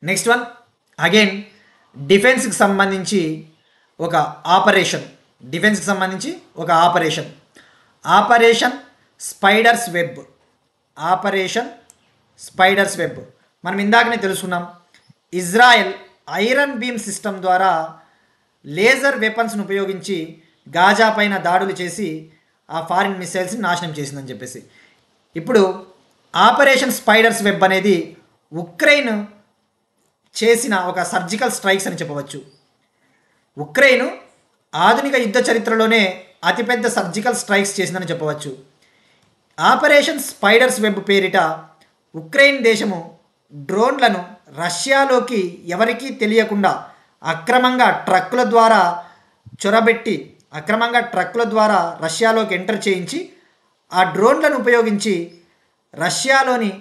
Next one again డిఫెన్స్కి సంబంధించి ఒక operation. Operation spider's web. Operation spider's web మనం ఇందాకనే తెలుసుకున్నాం. ఇజ్రాయెల్ ఐరన్ బీమ్ సిస్టమ్ ద్వారా లేజర్ వెపన్స్ను ఉపయోగించి గాజా పైన దాడులు చేసి ఆ ఫారిన్ మిసైల్స్ని నాశనం చేసిందని చెప్పేసి. ఇప్పుడు ఆపరేషన్ స్పైడర్స్ వెబ్ అనేది ఉక్రెయిన్ చేసిన ఒక సర్జికల్ స్ట్రైక్స్ అని చెప్పవచ్చు. ఉక్రెయిన్ ఆధునిక యుద్ధ చరిత్రలోనే అతిపెద్ద సర్జికల్ స్ట్రైక్స్ చేసిందని చెప్పవచ్చు. ఆపరేషన్ స్పైడర్స్ వెబ్ పేరిట ఉక్రెయిన్ దేశము డ్రోన్లను రష్యాలోకి ఎవరికీ తెలియకుండా అక్రమంగా ట్రక్కుల ద్వారా రష్యాలోకి ఎంటర్ చేయించి ఆ డ్రోన్లను ఉపయోగించి రష్యాలోని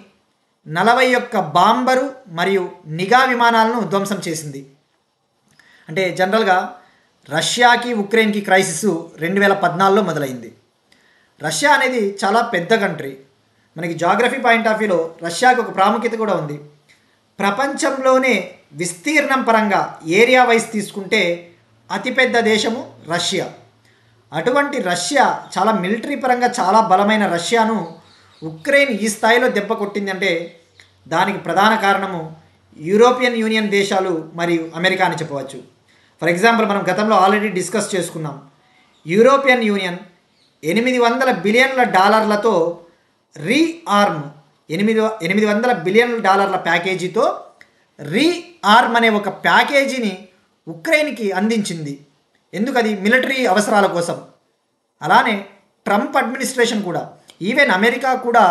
41 బాంబరు మరియు నిఘా విమానాలను ధ్వంసం చేసింది. అంటే జనరల్గా రష్యాకి ఉక్రెయిన్కి క్రైసిస్ 2014లో మొదలైంది. రష్యా అనేది చాలా పెద్ద కంట్రీ. మనకి జాగ్రఫీ పాయింట్ ఆఫ్ వ్యూలో రష్యాకి ఒక ప్రాముఖ్యత కూడా ఉంది. ప్రపంచంలోనే విస్తీర్ణం పరంగా ఏరియా వైజ్ తీసుకుంటే అతిపెద్ద దేశము రష్యా. అటువంటి రష్యా చాలా మిలిటరీ పరంగా చాలా బలమైన రష్యాను ఉక్రెయిన్ ఈ స్థాయిలో దెబ్బ కొట్టిందంటే దానికి ప్రధాన కారణము యూరోపియన్ యూనియన్ దేశాలు మరియు అమెరికా అని చెప్పవచ్చు. ఫర్ ఎగ్జాంపుల్ మనం గతంలో ఆల్రెడీ డిస్కస్ చేసుకున్నాం. యూరోపియన్ యూనియన్ $800 బిలియన్ల రీఆర్మ్, $800 బిలియన్ల ప్యాకేజీతో రీఆర్మ్ అనే ఒక ప్యాకేజీని ఉక్రెయిన్కి అందించింది. ఎందుకది? మిలిటరీ అవసరాల కోసం. అలానే ట్రంప్ అడ్మినిస్ట్రేషన్ కూడా, ఈవెన్ అమెరికా కూడా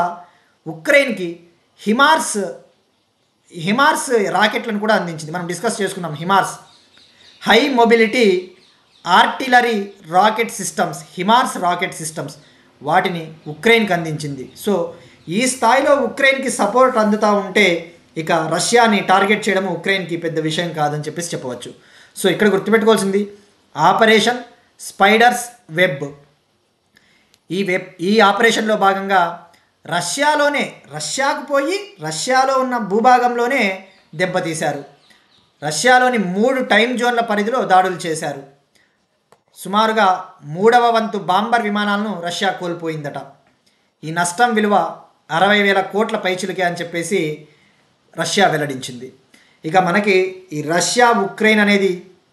ఉక్రెయిన్కి హిమార్స్ రాకెట్లను కూడా అందించింది. మనం డిస్కస్ చేసుకున్నాం. హిమార్స్ high mobility artillery rocket systems, హిమార్స్ rocket systems, వాటిని ఉక్రెయిన్కి అందించింది. సో ఈ స్థాయిలో ఉక్రెయిన్కి సపోర్ట్ అందుతూ ఉంటే ఇక రష్యాని టార్గెట్ చేయడం ఉక్రెయిన్కి పెద్ద విషయం కాదని చెప్పేసి చెప్పవచ్చు. సో ఇక్కడ గుర్తుపెట్టుకోవాల్సింది ఆపరేషన్ స్పైడర్స్ వెబ్. ఈ ఆపరేషన్లో భాగంగా రష్యాకు పోయి రష్యాలో ఉన్న భూభాగంలోనే దెబ్బతీశారు. రష్యాలోని 3 టైం జోన్ల పరిధిలో దాడులు చేశారు. సుమారుగా 3వ వంతు బాంబర్ విమానాలను రష్యా కోల్పోయిందట. ఈ నష్టం విలువ 60,000 కోట్ల పైచులకే అని చెప్పేసి రష్యా వెల్లడించింది. ఇక మనకి ఈ రష్యా ఉక్రెయిన్ అనేది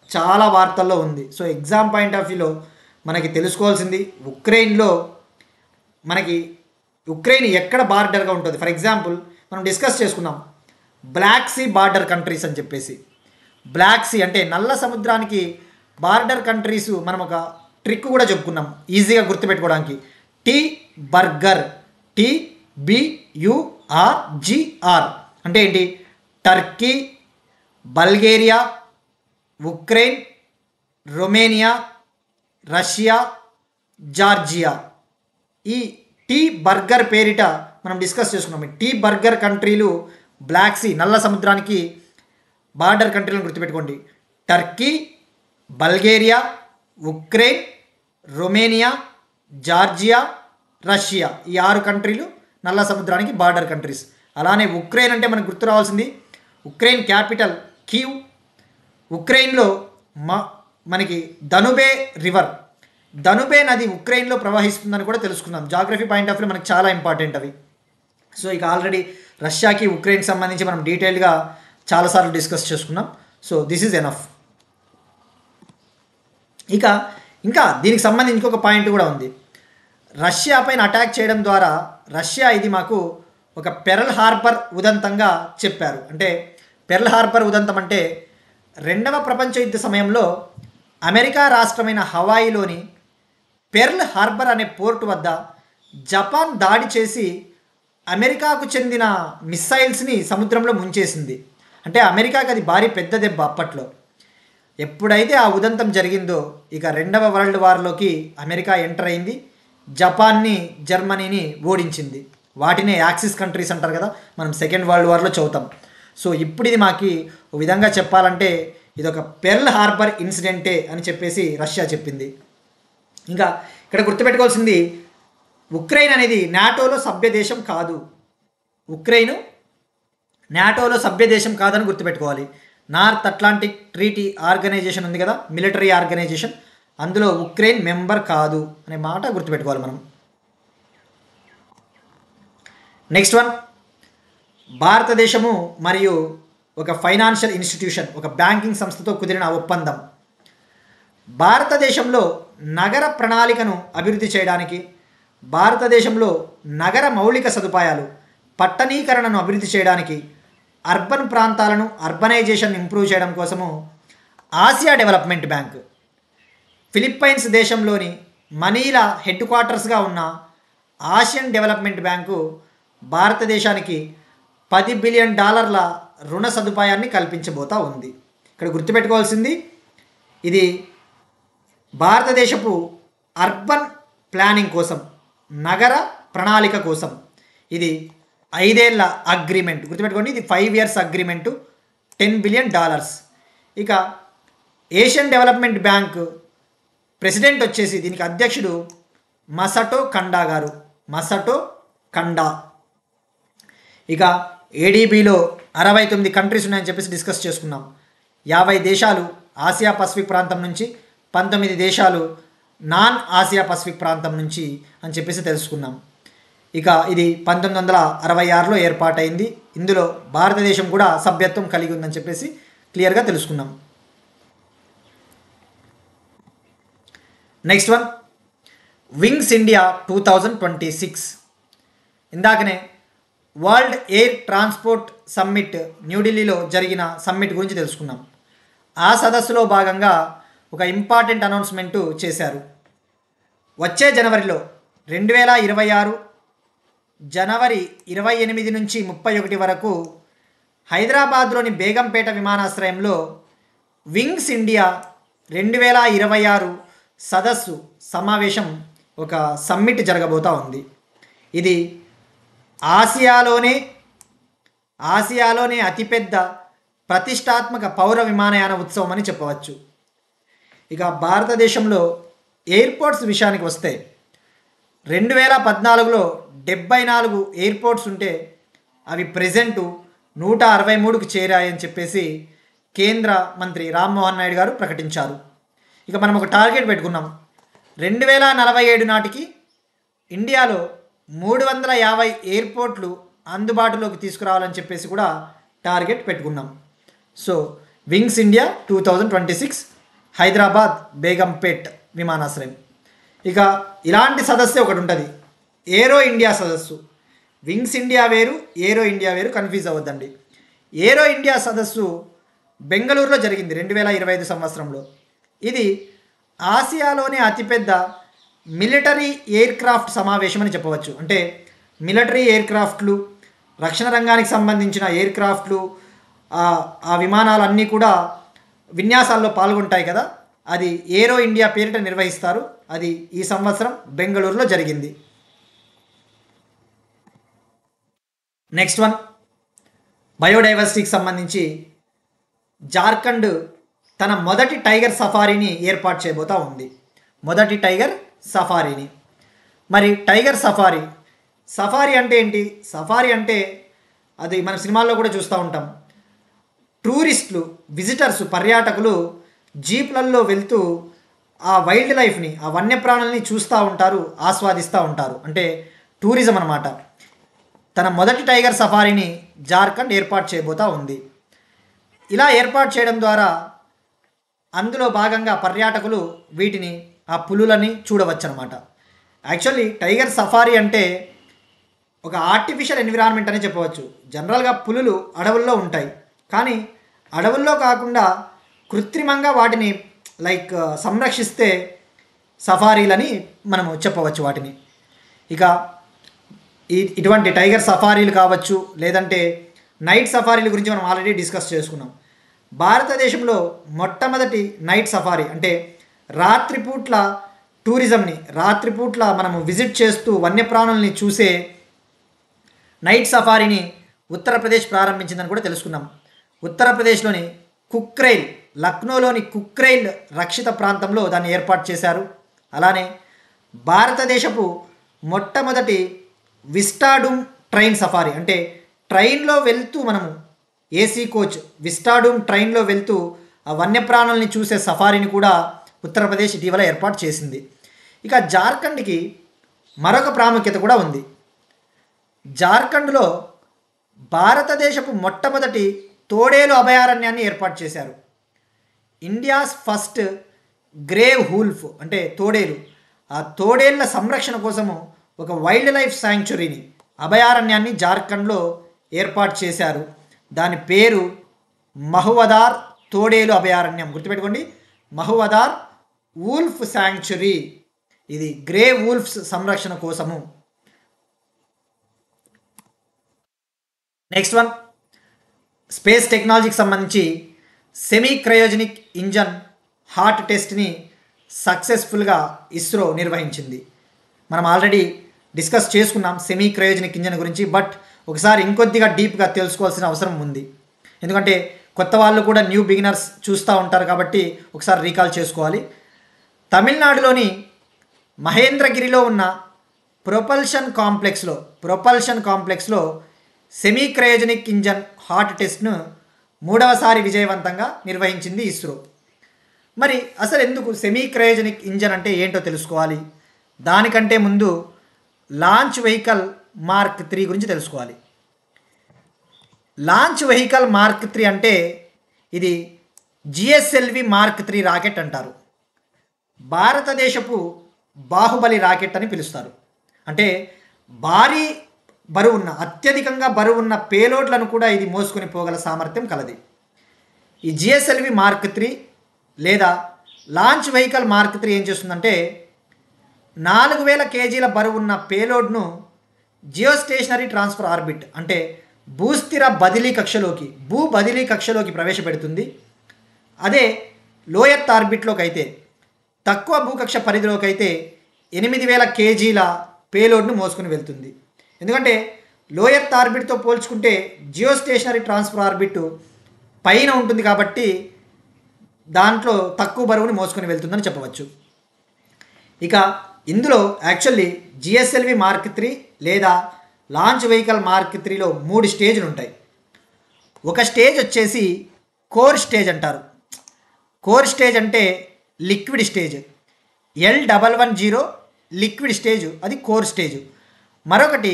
చాలా వార్తల్లో ఉంది. సో ఎగ్జామ్ పాయింట్ ఆఫ్ వ్యూలో మనకి తెలుసుకోవాల్సింది ఉక్రెయిన్ ఎక్కడ బార్డర్గా ఉంటుంది. ఫర్ ఎగ్జాంపుల్ మనం డిస్కస్ చేసుకున్నాం బ్లాక్ సీ బార్డర్ కంట్రీస్ అని చెప్పేసి. బ్లాక్ సీ అంటే నల్ల సముద్రానికి బార్డర్ కంట్రీస్ మనం ఒక ట్రిక్ కూడా చెప్పుకున్నాం ఈజీగా గుర్తుపెట్టుకోవడానికి. బర్గర్ TBURGR అంటే ఏంటి? Turkey, Bulgaria, Ukraine, Romania, Russia, Georgia. ఈ బర్గర్ పేరిట మనం డిస్కస్ చేసుకున్నాం. బర్గర్ కంట్రీలు బ్లాక్ సీ నల్ల సముద్రానికి బార్డర్ కంట్రీలను గుర్తుపెట్టుకోండి. Turkey, Bulgaria, Ukraine, Romania, Georgia, Russia. ఈ 6 కంట్రీలు నల్ల సముద్రానికి బార్డర్ కంట్రీస్. అలానే ఉక్రెయిన్ అంటే మనకు గుర్తు రావాల్సింది ఉక్రెయిన్ క్యాపిటల్ కీవ్. ఉక్రెయిన్లో మనకి దనుబే నది ఉక్రెయిన్లో ప్రవహిస్తుందని కూడా తెలుసుకుందాం. జాగ్రఫీ పాయింట్ ఆఫ్ వ్యూ మనకు చాలా ఇంపార్టెంట్ అవి. సో ఇక ఆల్రెడీ రష్యాకి ఉక్రెయిన్కి సంబంధించి మనం డీటెయిల్గా చాలాసార్లు డిస్కస్ చేసుకున్నాం. So this is enough. ఇంకా దీనికి సంబంధించి ఇంకొక పాయింట్ కూడా ఉంది. రష్యా పైన అటాక్ చేయడం ద్వారా రష్యా ఇది మాకు ఒక పెర్ల్ హార్బర్ ఉదంతంగా చెప్పారు. అంటే పెర్ల్ హార్బర్ ఉదంతం అంటే 2వ ప్రపంచ యుద్ధ సమయంలో అమెరికా రాష్ట్రమైన హవాయిలోని పెర్ల్ హార్బర్ అనే పోర్టు వద్ద జపాన్ దాడి చేసి అమెరికాకు చెందిన మిస్సైల్స్ని సముద్రంలో ముంచేసింది. అంటే అమెరికాకి అది భారీ పెద్ద దెబ్బ అప్పట్లో. ఎప్పుడైతే ఆ ఉదంతం జరిగిందో ఇక 2వ వరల్డ్ వార్లోకి అమెరికా ఎంటర్ అయింది. జపాన్ని, జర్మనీని ఓడించింది. వాటినే యాక్సిస్ కంట్రీస్ అంటారు కదా, మనం 2nd వరల్డ్ వార్లో చదువుతాం. సో ఇప్పుడు ఇది మాకు ఒక విధంగా చెప్పాలంటే ఇది ఒక పెర్ల్ హార్బర్ ఇన్సిడెంటే అని చెప్పేసి రష్యా చెప్పింది. ఇంకా ఇక్కడ గుర్తుపెట్టుకోవాల్సింది ఉక్రెయిన్ అనేది నాటోలో సభ్య దేశం కాదు. ఉక్రెయిన్ నాటోలో సభ్య దేశం కాదని గుర్తుపెట్టుకోవాలి. నార్త్ అట్లాంటిక్ ట్రీటీ ఆర్గనైజేషన్ ఉంది కదా, మిలిటరీ ఆర్గనైజేషన్, అందులో ఉక్రెయిన్ మెంబర్ కాదు అనే మాట గుర్తుపెట్టుకోవాలి మనం. నెక్స్ట్ వన్, భారతదేశము మరియు ఒక ఫైనాన్షియల్ ఇన్స్టిట్యూషన్, ఒక బ్యాంకింగ్ సంస్థతో కుదిరిన ఒప్పందం. భారతదేశంలో నగర ప్రణాళికను అభివృద్ధి చేయడానికి, భారతదేశంలో నగర మౌలిక సదుపాయాలు పట్టణీకరణను అభివృద్ధి చేయడానికి, అర్బన్ ప్రాంతాలను అర్బనైజేషన్ ఇంప్రూవ్ చేయడం కోసము ఆసియా డెవలప్మెంట్ బ్యాంక్, ఫిలిప్పైన్స్ దేశంలోని మనీలా హెడ్ క్వార్టర్స్గా ఉన్న ఆసియన్ డెవలప్మెంట్ బ్యాంకు భారతదేశానికి $10 బిలియన్ రుణ సదుపాయాన్ని కల్పించబోతా ఉంది. ఇక్కడ గుర్తుపెట్టుకోవాల్సింది ఇది భారతదేశపు అర్బన్ ప్లానింగ్ కోసం, నగర ప్రణాళిక కోసం. ఇది 5 ఏళ్ల అగ్రిమెంట్, గుర్తుపెట్టుకోండి. ఇది 5 ఇయర్స్ అగ్రిమెంటు, $10 బిలియన్. ఇక ఏషియన్ డెవలప్మెంట్ బ్యాంక్ ప్రెసిడెంట్ వచ్చేసి దీనికి అధ్యక్షుడు మసటో కండా గారు, మసటో కండా. ఇక ఏడీబీలో 69 కంట్రీస్ ఉన్నాయని చెప్పేసి డిస్కస్ చేసుకున్నాం. 50 దేశాలు ఆసియా పసిఫిక్ ప్రాంతం నుంచి, 19 దేశాలు నాన్ ఆసియా పసిఫిక్ ప్రాంతం నుంచి అని చెప్పేసి తెలుసుకున్నాం. ఇక ఇది 1966లో ఏర్పాటైంది. ఇందులో భారతదేశం కూడా సభ్యత్వం కలిగి ఉందని చెప్పేసి క్లియర్గా తెలుసుకున్నాం. Next one, wings India 2026. ఇందాకనే వరల్డ్ ఎయిర్ ట్రాన్స్పోర్ట్ సమ్మిట్ న్యూఢిల్లీలో జరిగిన సమ్మిట్ గురించి తెలుసుకున్నాం. ఆ సదస్సులో భాగంగా ఒక ఇంపార్టెంట్ అనౌన్స్మెంటు చేశారు. వచ్చే జనవరిలో 2026 జనవరి 28 నుంచి 31 వరకు హైదరాబాద్లోని బేగంపేట విమానాశ్రయంలో వింగ్స్ ఇండియా 2026 సదస్సు సమావేశం, ఒక సమ్మిట్ జరగబోతూ ఉంది. ఇది ఆసియాలోనే అతిపెద్ద ప్రతిష్టాత్మక పౌర విమానయాన ఉత్సవం అని చెప్పవచ్చు. ఇక భారతదేశంలో ఎయిర్పోర్ట్స్ విషయానికి వస్తే 2014లో 74 ఎయిర్పోర్ట్స్ ఉంటే అవి ప్రెజెంటు 163కు చేరాయని చెప్పేసి కేంద్ర మంత్రి రామ్మోహన్ నాయుడు గారు ప్రకటించారు. ఇక మనం ఒక టార్గెట్ పెట్టుకున్నాం, 2047 నాటికి ఇండియాలో 350 ఎయిర్పోర్ట్లు అందుబాటులోకి తీసుకురావాలని చెప్పేసి కూడా టార్గెట్ పెట్టుకున్నాం. So wings India 2026 Hyderabad Begumpet విమానాశ్రయం. ఇక ఇలాంటి సదస్సు ఒకటి ఉంటుంది, ఏరో ఇండియా సదస్సు. వింగ్స్ ఇండియా వేరు, ఏరో ఇండియా వేరు, కన్ఫ్యూజ్ అవ్వద్దండి. ఏరో ఇండియా సదస్సు బెంగళూరులో జరిగింది 2025 సంవత్సరంలో. ఇది ఆసియాలోనే అతిపెద్ద మిలిటరీ ఎయిర్ క్రాఫ్ట్ సమావేశం అని చెప్పవచ్చు. అంటే మిలిటరీ ఎయిర్ క్రాఫ్ట్లు, రక్షణ రంగానికి సంబంధించిన ఎయిర్ క్రాఫ్ట్లు, ఆ విమానాలన్నీ కూడా విన్యాసాల్లో పాల్గొంటాయి కదా, అది ఏరో ఇండియా పేరిట నిర్వహిస్తారు. అది ఈ సంవత్సరం బెంగళూరులో జరిగింది. నెక్స్ట్ వన్, బయోడైవర్సిటీకి సంబంధించి జార్ఖండ్ తన మొదటి టైగర్ సఫారీని ఏర్పాటు చేయబోతూ ఉంది. మొదటి టైగర్ సఫారీని. మరి టైగర్ సఫారీ అంటే ఏంటి? సఫారీ అంటే అది మన సినిమాల్లో కూడా చూస్తూ ఉంటాం. టూరిస్టులు, విజిటర్స్, పర్యాటకులు జీప్లలో వెళ్తూ ఆ వైల్డ్ లైఫ్ని, ఆ వన్యప్రాణుల్ని చూస్తూ ఉంటారు, ఆస్వాదిస్తూ ఉంటారు. అంటే టూరిజం అన్నమాట. తన మొదటి టైగర్ సఫారీని జార్ఖండ్ ఏర్పాటు చేయబోతూ ఉంది. ఇలా ఏర్పాటు చేయడం ద్వారా అందులో భాగంగా పర్యాటకులు వీటిని, ఆ పులులని చూడవచ్చు అనమాట. యాక్చువల్లీ టైగర్ సఫారీ అంటే ఒక ఆర్టిఫిషియల్ ఎన్విరాన్మెంట్ అని చెప్పవచ్చు. జనరల్గా పులులు అడవుల్లో ఉంటాయి, కానీ అడవుల్లో కాకుండా కృత్రిమంగా వాటిని సంరక్షిస్తే సఫారీలని మనము చెప్పవచ్చు వాటిని. ఇక ఇటువంటి టైగర్ సఫారీలు కావచ్చు, లేదంటే నైట్ సఫారీల గురించి మనం ఆల్రెడీ డిస్కస్ చేసుకున్నాం. భారతదేశంలో మొట్టమొదటి నైట్ సఫారీ అంటే రాత్రిపూట్ల టూరిజంని, రాత్రిపూట్ల మనము విజిట్ చేస్తూ వన్యప్రాణుల్ని చూసే నైట్ సఫారీని ఉత్తరప్రదేశ్ ప్రారంభించిందని కూడా తెలుసుకున్నాం. ఉత్తరప్రదేశ్లోని కుక్రైల్, లక్నోలోని కుక్రైల్ రక్షిత ప్రాంతంలో దాన్ని ఏర్పాటు చేశారు. అలానే భారతదేశపు మొట్టమొదటి విస్టాడూమ్ ట్రైన్ సఫారీ అంటే ట్రైన్లో వెళ్తూ మనము ఏసీ కోచ్ విస్టాడూమ్ ట్రైన్లో వెళ్తూ ఆ వన్యప్రాణుల్ని చూసే సఫారీని కూడా ఉత్తరప్రదేశ్ ఇటీవల ఏర్పాటు చేసింది. ఇక జార్ఖండ్కి మరొక ప్రాముఖ్యత కూడా ఉంది. జార్ఖండ్లో భారతదేశపు మొట్టమొదటి తోడేలు అభయారణ్యాన్ని ఏర్పాటు చేశారు. ఇండియాస్ ఫస్ట్ గ్రేవ్ వూల్ఫ్ అంటే తోడేలు, ఆ తోడేళ్ల సంరక్షణ కోసము ఒక వైల్డ్ లైఫ్ శాంక్చురీని, అభయారణ్యాన్ని జార్ఖండ్లో ఏర్పాటు చేశారు. దాని పేరు మహువదార్ తోడేలు అభయారణ్యం. గుర్తుపెట్టుకోండి, మహువదార్ వూల్ఫ్ శాంక్చురీ. ఇది గ్రే వూల్ఫ్స్ సంరక్షణ కోసము. నెక్స్ట్ వన్, స్పేస్ టెక్నాలజీకి సంబంధించి సెమీ క్రయోజెనిక్ ఇంజన్ హార్ట్ టెస్ట్ని సక్సెస్ఫుల్గా ఇస్రో నిర్వహించింది. మనం ఆల్రెడీ డిస్కస్ చేసుకున్నాం సెమీ క్రయోజెనిక్ ఇంజన్ గురించి, బట్ ఒకసారి ఇంకొద్దిగా డీప్గా తెలుసుకోవాల్సిన అవసరం ఉంది. ఎందుకంటే కొత్త వాళ్ళు కూడా న్యూ బిగినర్స్ చూస్తూ ఉంటారు కాబట్టి ఒకసారి రీకాల్ చేసుకోవాలి. తమిళనాడులోని మహేంద్రగిరిలో ఉన్న ప్రొపల్షన్ కాంప్లెక్స్లో సెమీ క్రయోజెనిక్ ఇంజన్ హార్ట్ టెస్ట్ను 3వసారి విజయవంతంగా నిర్వహించింది ఇస్రో. మరి అసలు ఎందుకు సెమీ క్రయోజెనిక్ ఇంజన్ అంటే ఏంటో తెలుసుకోవాలి. దానికంటే ముందు లాంచ్ వెహికల్ మార్క్ 3 గురించి తెలుసుకోవాలి. లాంచ్ వెహికల్ మార్క్ 3 అంటే ఇది జిఎస్ఎల్వి మార్క్ 3 రాకెట్ అంటారు. భారతదేశపు బాహుబలి రాకెట్ అని పిలుస్తారు. అంటే భారీ బరువున్న, అత్యధికంగా బరువున్న పేలోడ్లను కూడా ఇది మోసుకొని పోగల సామర్థ్యం కలది. ఈ జిఎస్ఎల్వి మార్క్ 3 లేదా లాంచ్ వెహికల్ మార్క్ 3 ఏం చేస్తుందంటే 4000 కేజీల బరువున్న పేలోడ్ను జియోస్టేషనరీ ట్రాన్స్ఫర్ ఆర్బిట్ అంటే భూస్థిర బదిలీ కక్షలోకి ప్రవేశపెడుతుంది. అదే లోయర్త్ ఆర్బిట్లోకి అయితే, తక్కువ భూకక్ష పరిధిలోకి అయితే 8000 కేజీల పేలోడ్ను మోసుకుని వెళ్తుంది. ఎందుకంటే లోయర్త్ ఆర్బిట్తో పోల్చుకుంటే జియోస్టేషనరీ ట్రాన్స్ఫర్ ఆర్బిట్ పైన ఉంటుంది కాబట్టి దాంట్లో తక్కువ బరువుని మోసుకొని వెళ్తుందని చెప్పవచ్చు. ఇక ఇందులో యాక్చువల్లీ జిఎస్ఎల్వి మార్క్ 3 లేదా లాంచ్ వెహికల్ మార్క్ 3లో 3 స్టేజ్లు ఉంటాయి. ఒక స్టేజ్ వచ్చేసి కోర్ స్టేజ్ అంటారు. కోర్ స్టేజ్ అంటే liquid stage. L110 liquid stage, అది కోర్ స్టేజ్. మరొకటి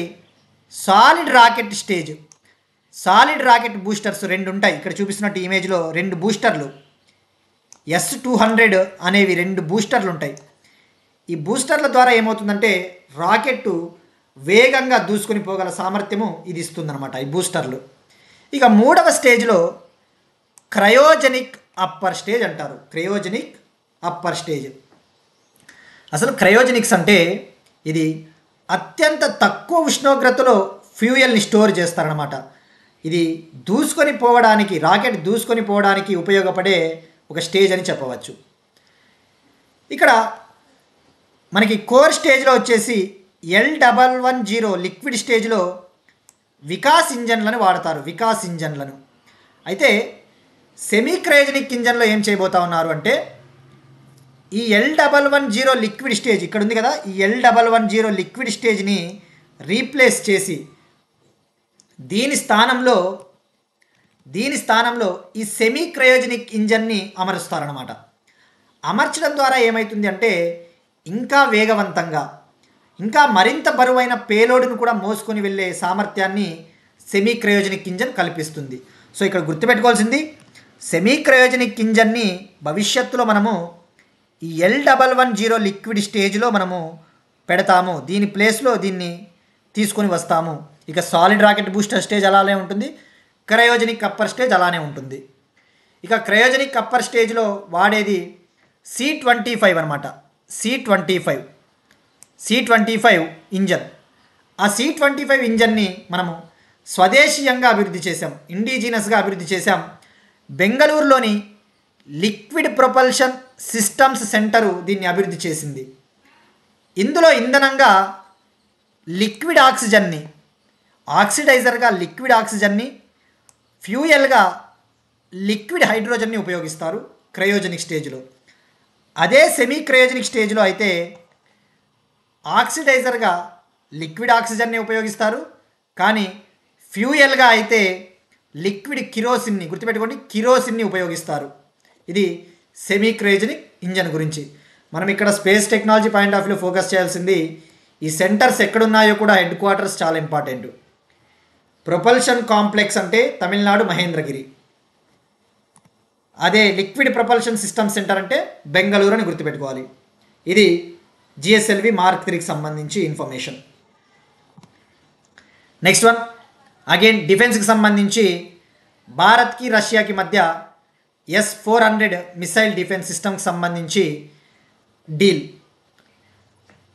solid rocket stage. Solid rocket boosters 2 ఉంటాయి. ఇక్కడ చూపిస్తున్నట్టు ఇమేజ్లో 2 బూస్టర్లు S-200 అనేవి 2 బూస్టర్లు ఉంటాయి. ఈ బూస్టర్ల ద్వారా ఏమవుతుందంటే రాకెట్టు వేగంగా దూసుకొని పోగల సామర్థ్యము ఇది ఇస్తుందన్నమాట ఈ బూస్టర్లు. ఇక 3వ స్టేజ్లో క్రయోజెనిక్ అప్పర్ స్టేజ్ అంటారు. Cryogenic upper stage. అసలు క్రయోజెనిక్స్ అంటే ఇది అత్యంత తక్కువ ఉష్ణోగ్రతలో ఫ్యూయల్ని స్టోర్ చేస్తారనమాట. ఇది దూసుకొని పోవడానికి, రాకెట్ దూసుకొని పోవడానికి ఉపయోగపడే ఒక స్టేజ్ అని చెప్పవచ్చు. ఇక్కడ మనకి కోర్ స్టేజ్లో వచ్చేసి L110 లిక్విడ్ స్టేజ్లో వికాస్ ఇంజన్లను వాడతారు. వికాస్ ఇంజన్లను. అయితే సెమీ క్రయోజెనిక్ ఇంజన్లో ఏం చేయబోతా ఉన్నారు అంటే ఈ L110 లిక్విడ్ స్టేజ్ ఇక్కడ ఉంది కదా, ఈ L110 లిక్విడ్ స్టేజ్ని రీప్లేస్ చేసి దీని స్థానంలో ఈ సెమీ క్రయోజెనిక్ ఇంజన్ని అమరుస్తారనమాట. అమర్చడం ద్వారా ఏమవుతుంది అంటే ఇంకా వేగవంతంగా, ఇంకా మరింత బరువైన పేలోడ్ను కూడా మోసుకొని వెళ్ళే సామర్థ్యాన్ని సెమీ క్రయోజెనిక్ ఇంజన్ కల్పిస్తుంది. సో ఇక్కడ గుర్తుపెట్టుకోవాల్సింది, సెమీ క్రయోజెనిక్ ఇంజన్ని భవిష్యత్తులో మనము ఈ L110 లిక్విడ్ స్టేజ్లో మనము పెడతాము. దీని ప్లేస్లో దీన్ని తీసుకొని వస్తాము. ఇక సాలిడ్ రాకెట్ బూస్టర్ స్టేజ్ అలానే ఉంటుంది, క్రయోజెనిక్ అప్పర్ స్టేజ్ అలానే ఉంటుంది. ఇక క్రయోజెనిక్ అప్పర్ స్టేజ్లో వాడేది C-25 అనమాట. C-25 engine. ఆ C-25 ఇంజన్ని మనము స్వదేశీయంగా అభివృద్ధి చేశాం, ఇండిజినస్గా అభివృద్ధి చేశాం. బెంగళూరులోని లిక్విడ్ ప్రొపల్షన్ సిస్టమ్స్ సెంటరు దీన్ని అభివృద్ధి చేసింది. ఇందులో ఇంధనంగా లిక్విడ్ ఆక్సిజన్ని, ఆక్సిడైజర్గా లిక్విడ్ ఆక్సిజన్ని, ఫ్యూయల్గా లిక్విడ్ హైడ్రోజన్ని ఉపయోగిస్తారు క్రయోజెనిక్ స్టేజ్లో. అదే సెమీ క్రయోజెనిక్ స్టేజ్లో అయితే ఆక్సిడైజర్గా లిక్విడ్ ఆక్సిజన్ని ఉపయోగిస్తారు, కానీ ఫ్యూయల్గా అయితే లిక్విడ్ కిరోసిన్ని, గుర్తుపెట్టుకోండి, కిరోసిన్ని ఉపయోగిస్తారు. ఇది సెమీ క్రయోజెనిక్ ఇంజన్ గురించి. మనం ఇక్కడ స్పేస్ టెక్నాలజీ పాయింట్ ఆఫ్ వ్యూలో ఫోకస్ చేయాల్సింది ఈ సెంటర్స్ ఎక్కడున్నాయో కూడా హెడ్ క్వార్టర్స్ చాలా ఇంపార్టెంట్. ప్రొపల్షన్ కాంప్లెక్స్ అంటే తమిళనాడు మహేంద్రగిరి, అదే లిక్విడ్ ప్రొపల్షన్ సిస్టమ్ సెంటర్ అంటే బెంగళూరు అని గుర్తుపెట్టుకోవాలి. ఇది GSLV Mark 3కి సంబంధించి ఇన్ఫర్మేషన్. నెక్స్ట్ వన్ అగైన్ డిఫెన్స్కి సంబంధించి భారత్కి రష్యాకి మధ్య S-400 మిసైల్ డిఫెన్స్ సిస్టమ్కి సంబంధించి డీల్.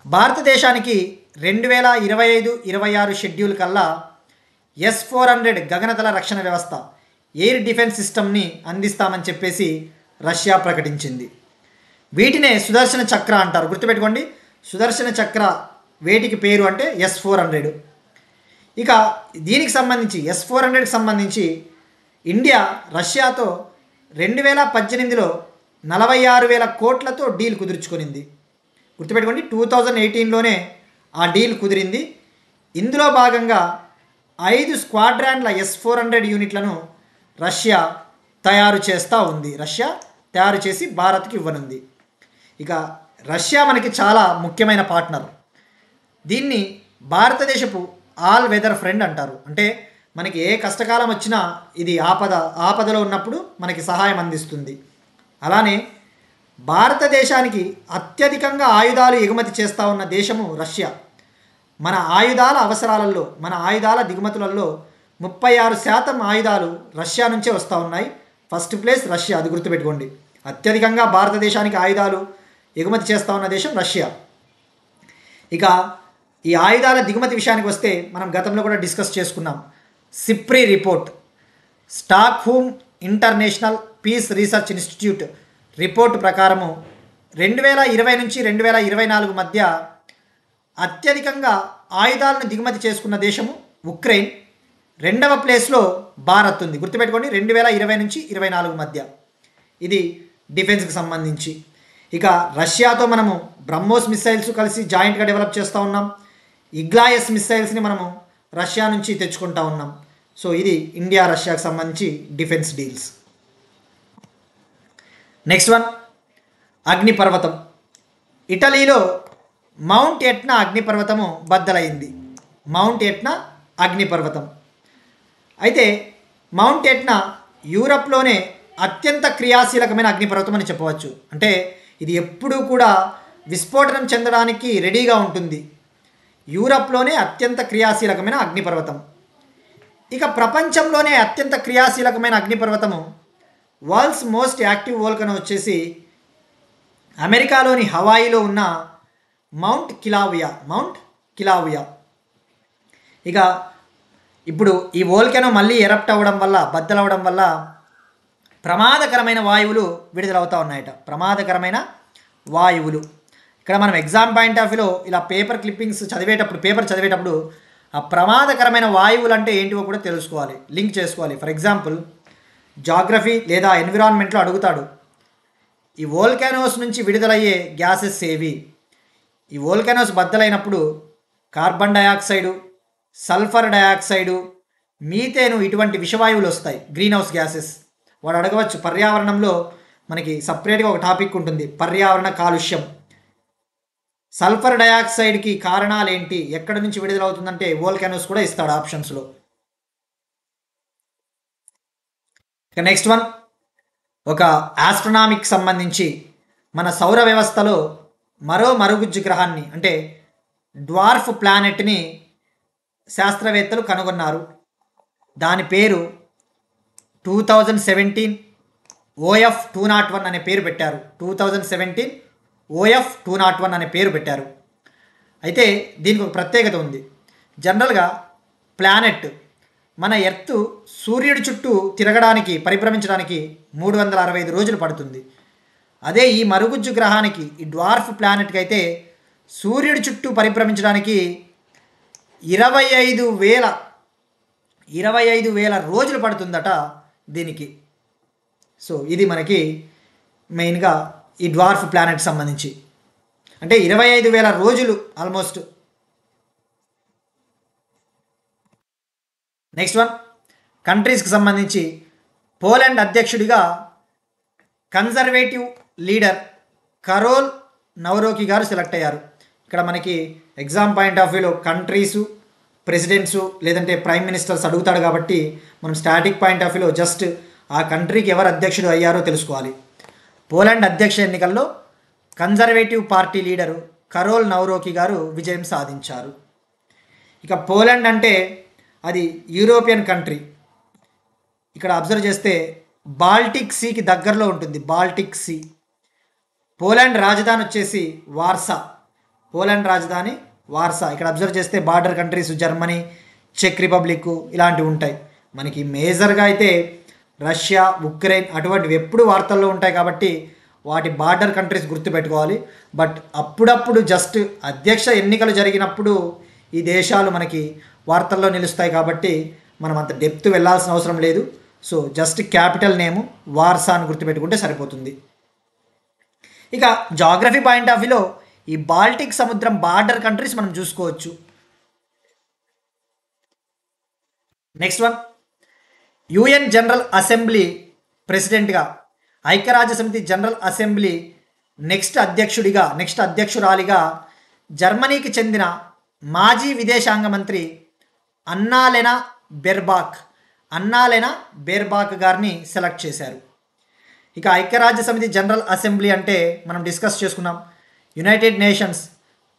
భారతదేశానికి 2025-26 షెడ్యూల్ కల్లా S-400 గగనతల రక్షణ వ్యవస్థ, ఎయిర్ డిఫెన్స్ సిస్టమ్ని అందిస్తామని చెప్పేసి రష్యా ప్రకటించింది. వీటినే సుదర్శన చక్ర అంటారు. గుర్తుపెట్టుకోండి, సుదర్శన చక్ర వేటికి పేరు అంటే S-400. ఇక దీనికి సంబంధించి S-400కి సంబంధించి ఇండియా రష్యాతో 2018లో 46,000 కోట్లతో డీల్ కుదుర్చుకునింది. గుర్తుపెట్టుకోండి, 2018లోనే ఆ డీల్ కుదిరింది. ఇందులో భాగంగా 5 స్క్వాడ్రాన్ల S-400 యూనిట్లను రష్యా తయారు చేస్తూ ఉంది. రష్యా తయారు చేసి భారత్కి ఇవ్వనుంది. ఇక రష్యా మనకి చాలా ముఖ్యమైన పార్ట్నర్. దీన్ని భారతదేశపు ఆల్ వెదర్ ఫ్రెండ్ అంటారు. అంటే మనకి ఏ కష్టకాలం వచ్చినా ఇది ఆపదలో ఉన్నప్పుడు మనకి సహాయం అందిస్తుంది. అలానే భారతదేశానికి అత్యధికంగా ఆయుధాలు ఎగుమతి చేస్తూ ఉన్న దేశము రష్యా. మన ఆయుధాల అవసరాలలో, మన ఆయుధాల దిగుమతులలో 36% ఆయుధాలు రష్యా నుంచే వస్తూ ఉన్నాయి. ఫస్ట్ ప్లేస్ రష్యా, అది గుర్తుపెట్టుకోండి. అత్యధికంగా భారతదేశానికి ఆయుధాలు ఎగుమతి చేస్తూ ఉన్న దేశం రష్యా. ఇక ఈ ఆయుధాల దిగుమతి విషయానికి వస్తే మనం గతంలో కూడా డిస్కస్ చేసుకున్నాం. SIPRI report, Stockholm International Peace Research Institute report ప్రకారము 2020 నుంచి 2024 మధ్య అత్యధికంగా ఆయుధాలను దిగుమతి చేసుకున్న దేశము ఉక్రెయిన్. 2వ ప్లేస్లో భారత్ ఉంది. గుర్తుపెట్టుకోండి, 2020 నుంచి 2024 మధ్య. ఇది డిఫెన్స్కి సంబంధించి. ఇక రష్యాతో మనము బ్రహ్మోస్ మిసైల్స్ కలిసి జాయింట్గా డెవలప్ చేస్తూ ఉన్నాం. ఇగ్లాయస్ మిసైల్స్ని మనము రష్యా నుంచి తెచ్చుకుంటా ఉన్నాం. సో ఇది ఇండియా రష్యాకి సంబంధించి డిఫెన్స్ డీల్స్. నెక్స్ట్ వన్ అగ్నిపర్వతం. ఇటలీలో మౌంట్ ఎట్నా అగ్నిపర్వతము బద్దలైంది. మౌంట్ ఎట్నా అగ్నిపర్వతం. అయితే మౌంట్ ఎట్నా యూరప్లోనే అత్యంత క్రియాశీలకమైన అగ్నిపర్వతం అని చెప్పవచ్చు. అంటే ఇది ఎప్పుడూ కూడా విస్ఫోటనం చెందడానికి రెడీగా ఉంటుంది. యూరప్లోనే అత్యంత క్రియాశీలకమైన అగ్నిపర్వతం. ఇక ప్రపంచంలోనే అత్యంత క్రియాశీలకమైన అగ్నిపర్వతము వరల్డ్స్ మోస్ట్ యాక్టివ్ వోల్కనో వచ్చేసి అమెరికాలోని హవాయిలో ఉన్న మౌంట్ కిలావియా. ఇక ఇప్పుడు ఈ వోల్కెనో మళ్ళీ ఎరప్ట్ అవ్వడం వల్ల, బద్దలవ్వడం వల్ల ప్రమాదకరమైన వాయువులు విడుదలవుతూ ఉన్నాయట. ప్రమాదకరమైన వాయువులు. ఇక్కడ మనం ఎగ్జామ్ పాయింట్ ఆఫ్ వ్యూలో ఇలా పేపర్ చదివేటప్పుడు ఆ ప్రమాదకరమైన వాయువులు అంటే ఏంటివో కూడా తెలుసుకోవాలి, లింక్ చేసుకోవాలి. ఫర్ ఎగ్జాంపుల్ జాగ్రఫీ లేదా ఎన్విరాన్మెంట్లో అడుగుతాడు, ఈ వోల్కానోస్ నుంచి విడుదలయ్యే గ్యాసెస్ ఏవి? ఈ వోల్కానోస్ బద్దలైనప్పుడు carbon dioxide, sulphur dioxide, methane ఇటువంటి విషవాయువులు వస్తాయి, గ్రీన్ హౌస్ గ్యాసెస్. వాడు అడగవచ్చు, పర్యావరణంలో మనకి సపరేట్గా ఒక టాపిక్ ఉంటుంది, పర్యావరణ కాలుష్యం. సల్ఫర్ డయాక్సైడ్కి కారణాలు ఏంటి, ఎక్కడి నుంచి విడుదలవుతుందంటే వోల్కానోస్ కూడా ఇస్తాడు ఆప్షన్స్లో. ఇక నెక్స్ట్ వన్, ఒక ఆస్ట్రోనామిక్ సంబంధించి మన సౌర వ్యవస్థలో మరో మరుగుజ్జు గ్రహాన్ని అంటే డ్వార్ఫ్ ప్లానెట్ని శాస్త్రవేత్తలు కనుగొన్నారు. దాని పేరు 2017 OF 201 అనే పేరు పెట్టారు. 2017 OF 201 అనే పేరు పెట్టారు. అయితే దీనికి ఒక ప్రత్యేకత ఉంది. జనరల్గా ప్లానెట్ మన ఎర్త్ సూర్యుడి చుట్టూ తిరగడానికి, పరిభ్రమించడానికి 365 రోజులు పడుతుంది. అదే ఈ మరుగుజ్జు గ్రహానికి, ఈ డ్వార్ఫ్ ప్లానెట్కి అయితే సూర్యుడి చుట్టూ పరిభ్రమించడానికి 25,000 రోజులు పడుతుందట దీనికి. సో ఇది మనకి మెయిన్గా ఈ డ్వార్ఫ్ ప్లానెట్ సంబంధించి అంటే 25,000 రోజులు ఆల్మోస్ట్. నెక్స్ట్ వన్, కంట్రీస్కి సంబంధించి పోలాండ్ అధ్యక్షుడిగా కన్జర్వేటివ్ లీడర్ కరోల్ నవరోకి గారు సెలెక్ట్ అయ్యారు. ఇక్కడ మనకి ఎగ్జామ్ పాయింట్ ఆఫ్ వ్యూలో కంట్రీసు, ప్రెసిడెంట్సు లేదంటే ప్రైమ్ మినిస్టర్స్ అడుగుతాడు కాబట్టి మనం స్టాటిక్ పాయింట్ ఆఫ్ వ్యూలో జస్ట్ ఆ కంట్రీకి ఎవరు అధ్యక్షుడు అయ్యారో తెలుసుకోవాలి. పోలాండ్ అధ్యక్ష ఎన్నికల్లో కన్జర్వేటివ్ పార్టీ లీడరు కరోల్ నవరోకి గారు విజయం సాధించారు. ఇక పోలాండ్ అంటే అది యూరోపియన్ కంట్రీ. ఇక్కడ అబ్జర్వ్ చేస్తే బాల్టిక్ సీకి దగ్గరలో ఉంటుంది, బాల్టిక్ సీ. పోలాండ్ రాజధాని వచ్చేసి వార్సా. ఇక్కడ అబ్జర్వ్ చేస్తే బార్డర్ కంట్రీస్ జర్మనీ, చెక్ రిపబ్లిక్ ఇలాంటివి ఉంటాయి. మనకి మేజర్గా అయితే రష్యా, ఉక్రెయిన్ అటువంటివి ఎప్పుడు వార్తల్లో ఉంటాయి కాబట్టి వాటి బార్డర్ కంట్రీస్ గుర్తుపెట్టుకోవాలి. బట్ అప్పుడప్పుడు జస్ట్ అధ్యక్ష ఎన్నికలు జరిగినప్పుడు ఈ దేశాలు మనకి వార్తల్లో నిలుస్తాయి కాబట్టి మనం అంత డెప్త్ వెళ్ళాల్సిన అవసరం లేదు. సో జస్ట్ క్యాపిటల్ నేము వార్సా అని గుర్తుపెట్టుకుంటే సరిపోతుంది. ఇక జాగ్రఫీ పాయింట్ ఆఫ్ వ్యూలో ఈ బాల్టిక్ సముద్రం బార్డర్ కంట్రీస్ మనం చూసుకోవచ్చు. Next one, UN general assembly ప్రెసిడెంట్గా, ఐక్యరాజ్య సమితి జనరల్ అసెంబ్లీ నెక్స్ట్ అధ్యక్షురాలిగా జర్మనీకి చెందిన మాజీ విదేశాంగ మంత్రి అన్నాలెనా బెర్బాక్ గారిని సెలెక్ట్ చేశారు. ఇక ఐక్యరాజ్య సమితి జనరల్ అసెంబ్లీ అంటే మనం డిస్కస్ చేసుకున్నాం, యునైటెడ్ నేషన్స్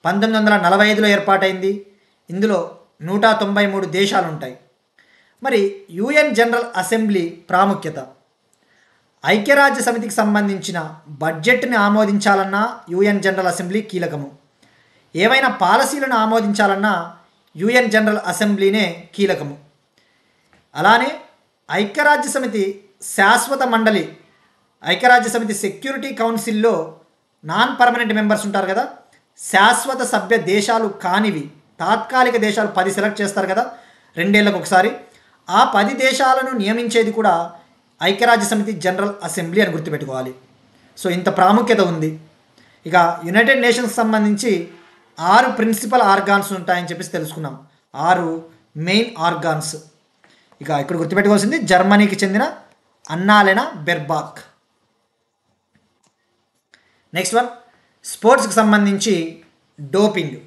1945లో ఏర్పాటైంది. ఇందులో 193 దేశాలు ఉంటాయి. మరి యుఎన్ జనరల్ అసెంబ్లీ ప్రాముఖ్యత, ఐక్యరాజ్య సమితికి సంబంధించిన బడ్జెట్ని ఆమోదించాలన్నా యుఎన్ జనరల్ అసెంబ్లీ కీలకము. ఏవైనా పాలసీలను ఆమోదించాలన్నా యుఎన్ జనరల్ అసెంబ్లీనే కీలకము. అలానే ఐక్యరాజ్య సమితి శాశ్వత మండలి, ఐక్యరాజ్య సమితి సెక్యూరిటీ కౌన్సిల్లో నాన్ పర్మనెంట్ మెంబర్స్ ఉంటారు కదా, శాశ్వత సభ్య దేశాలు కానివి తాత్కాలిక దేశాలు 10 సెలెక్ట్ చేస్తారు కదా 2 ఏళ్లకు ఒకసారి. ఆ 10 దేశాలను నియమించేది కూడా ఐక్యరాజ్య సమితి జనరల్ అసెంబ్లీ అని గుర్తుపెట్టుకోవాలి. సో ఇంత ప్రాముఖ్యత ఉంది. ఇక యునైటెడ్ నేషన్స్ సంబంధించి 6 ప్రిన్సిపల్ ఆర్గాన్స్ ఉంటాయని చెప్పేసి తెలుసుకున్నాం, 6 మెయిన్ ఆర్గాన్స్. ఇక ఇక్కడ గుర్తుపెట్టుకోవాల్సింది జర్మనీకి చెందిన అన్నాలెనా బెర్బాక్. నెక్స్ట్ వన్, స్పోర్ట్స్కి సంబంధించి డోపింగ్.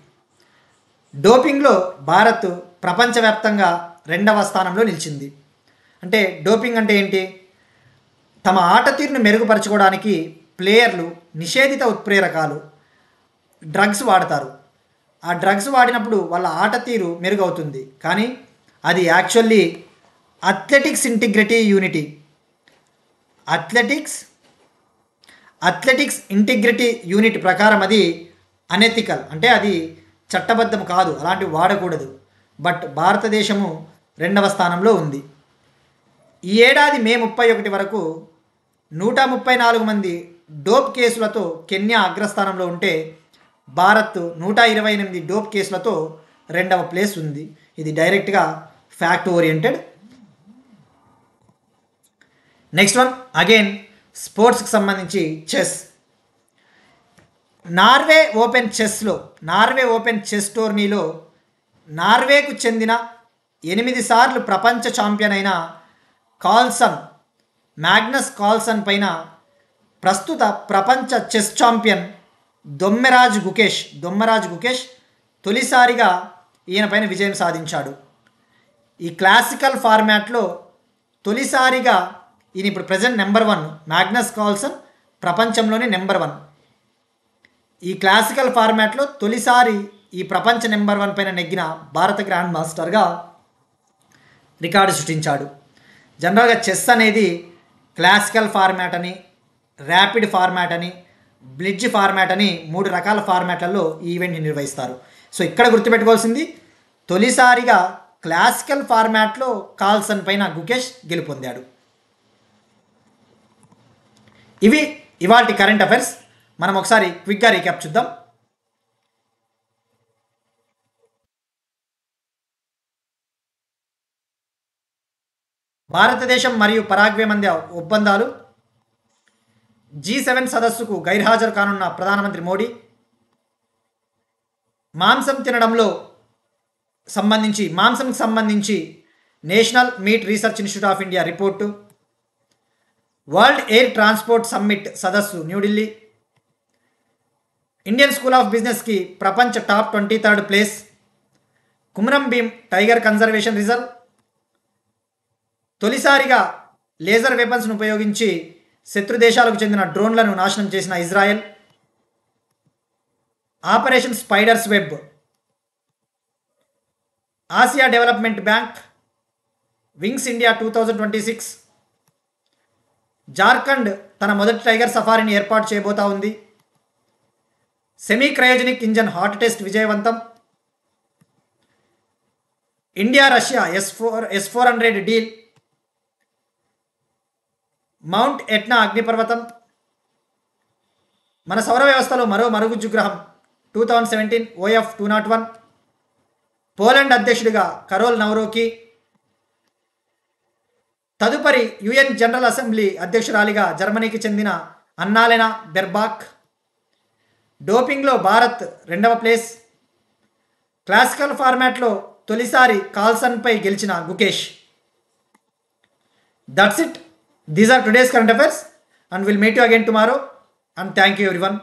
డోపింగ్లో భారత్ ప్రపంచవ్యాప్తంగా 2వ స్థానంలో నిలిచింది. అంటే డోపింగ్ అంటే ఏంటి? తమ ఆట తీరును మెరుగుపరచుకోవడానికి ప్లేయర్లు నిషేధిత ఉత్ప్రేరకాలు డ్రగ్స్ వాడతారు. ఆ డ్రగ్స్ వాడినప్పుడు వాళ్ళ ఆట తీరు మెరుగవుతుంది. కానీ అది actually athletics integrity unity athletics integrity unit ప్రకారం అది అనెథికల్, అంటే అది చట్టబద్ధం కాదు, అలాంటివి వాడకూడదు. బట్ భారతదేశము 2వ స్థానంలో ఉంది. ఈ ఏడాది మే 31 వరకు 134 మంది డోప్ కేసులతో కెన్యా అగ్రస్థానంలో ఉంటే భారత్ 128 డోప్ కేసులతో 2వ ప్లేస్ ఉంది. ఇది డైరెక్ట్గా fact oriented. Next one again స్పోర్ట్స్కి సంబంధించి చెస్. నార్వే ఓపెన్ చెస్ టోర్నీలో నార్వేకు చెందిన 8 సార్లు ప్రపంచ ఛాంపియన్ అయిన మ్యాగ్నస్ కార్ల్సన్ పైన ప్రస్తుత ప్రపంచ చెస్ ఛాంపియన్ దొమ్మెరాజ్ గుకేష్ తొలిసారిగా ఈయన పైన విజయం సాధించాడు. ఈ క్లాసికల్ ఫార్మాట్లో తొలిసారిగా ఈయన ఇప్పుడు ప్రజెంట్ నెంబర్ 1. మ్యాగ్నస్ కార్ల్సన్ ప్రపంచంలోనే నెంబర్ 1. ఈ క్లాసికల్ ఫార్మాట్లో తొలిసారి ఈ ప్రపంచ నెంబర్ 1 పైన నెగ్గిన భారత గ్రాండ్ మాస్టర్గా రికార్డు సృష్టించాడు. జనరల్గా చెస్ అనేది క్లాసికల్ ఫార్మాట్ అని, ర్యాపిడ్ ఫార్మాట్ అని, బ్లిడ్జ్ ఫార్మాట్ అని 3 రకాల ఫార్మాట్లలో ఈ ఈవెంట్ని నిర్వహిస్తారు. సో ఇక్కడ గుర్తుపెట్టుకోవాల్సింది, తొలిసారిగా క్లాసికల్ ఫార్మాట్లో కార్ల్సన్ పైన గుకేష్ గెలుపొందాడు. ఇవి ఇవాల్టి కరెంట్ అఫైర్స్. మనం ఒకసారి క్విక్గా రీక్యాప్ చూద్దాం. భారతదేశం మరియు పరాగ్వే మధ్య ఒప్పందాలు, G7 సదస్సుకు గైర్హాజరు కానున్న ప్రధానమంత్రి మోడీ, మాంసంకి సంబంధించి National Meat Research Institute of India report, World Air Transport Summit సదస్సు న్యూఢిల్లీ, ఇండియన్ స్కూల్ ఆఫ్ బిజినెస్కి ప్రపంచ top 23rd place, Kumram Bheem tiger conservation reserve, తొలిసారిగా లేజర్ వెపన్స్ను ఉపయోగించి శత్రు దేశాలకు చెందిన డ్రోన్లను నాశనం చేసిన Israel, operation spider's web, Asia Development Bank, Wings India 2026, Jharkhand తన మొదటి టైగర్ సఫారీని ఏర్పాటు చేయబోతా ఉంది, semi cryogenic engine hot test విజయవంతం, India Russia S-400 deal, Mount Etna అగ్నిపర్వతం, మన సౌర వ్యవస్థలో మరో మరుగుజ్జు గ్రహం 2017 OF-201, పోలాండ్ అధ్యక్షుడిగా కరోల్ నౌరోకి, తదుపరి UN జనరల్ అసెంబ్లీ అధ్యక్షురాలిగా జర్మనీకి చెందిన అన్నాలెనా బెర్బాక్, డోపింగ్లో భారత్ 2వ ప్లేస్, క్లాసికల్ ఫార్మాట్లో తొలిసారి కార్ల్సన్పై గెలిచిన Gukesh. That's it. These are today's current affairs and we'll meet you again tomorrow, and thank you everyone.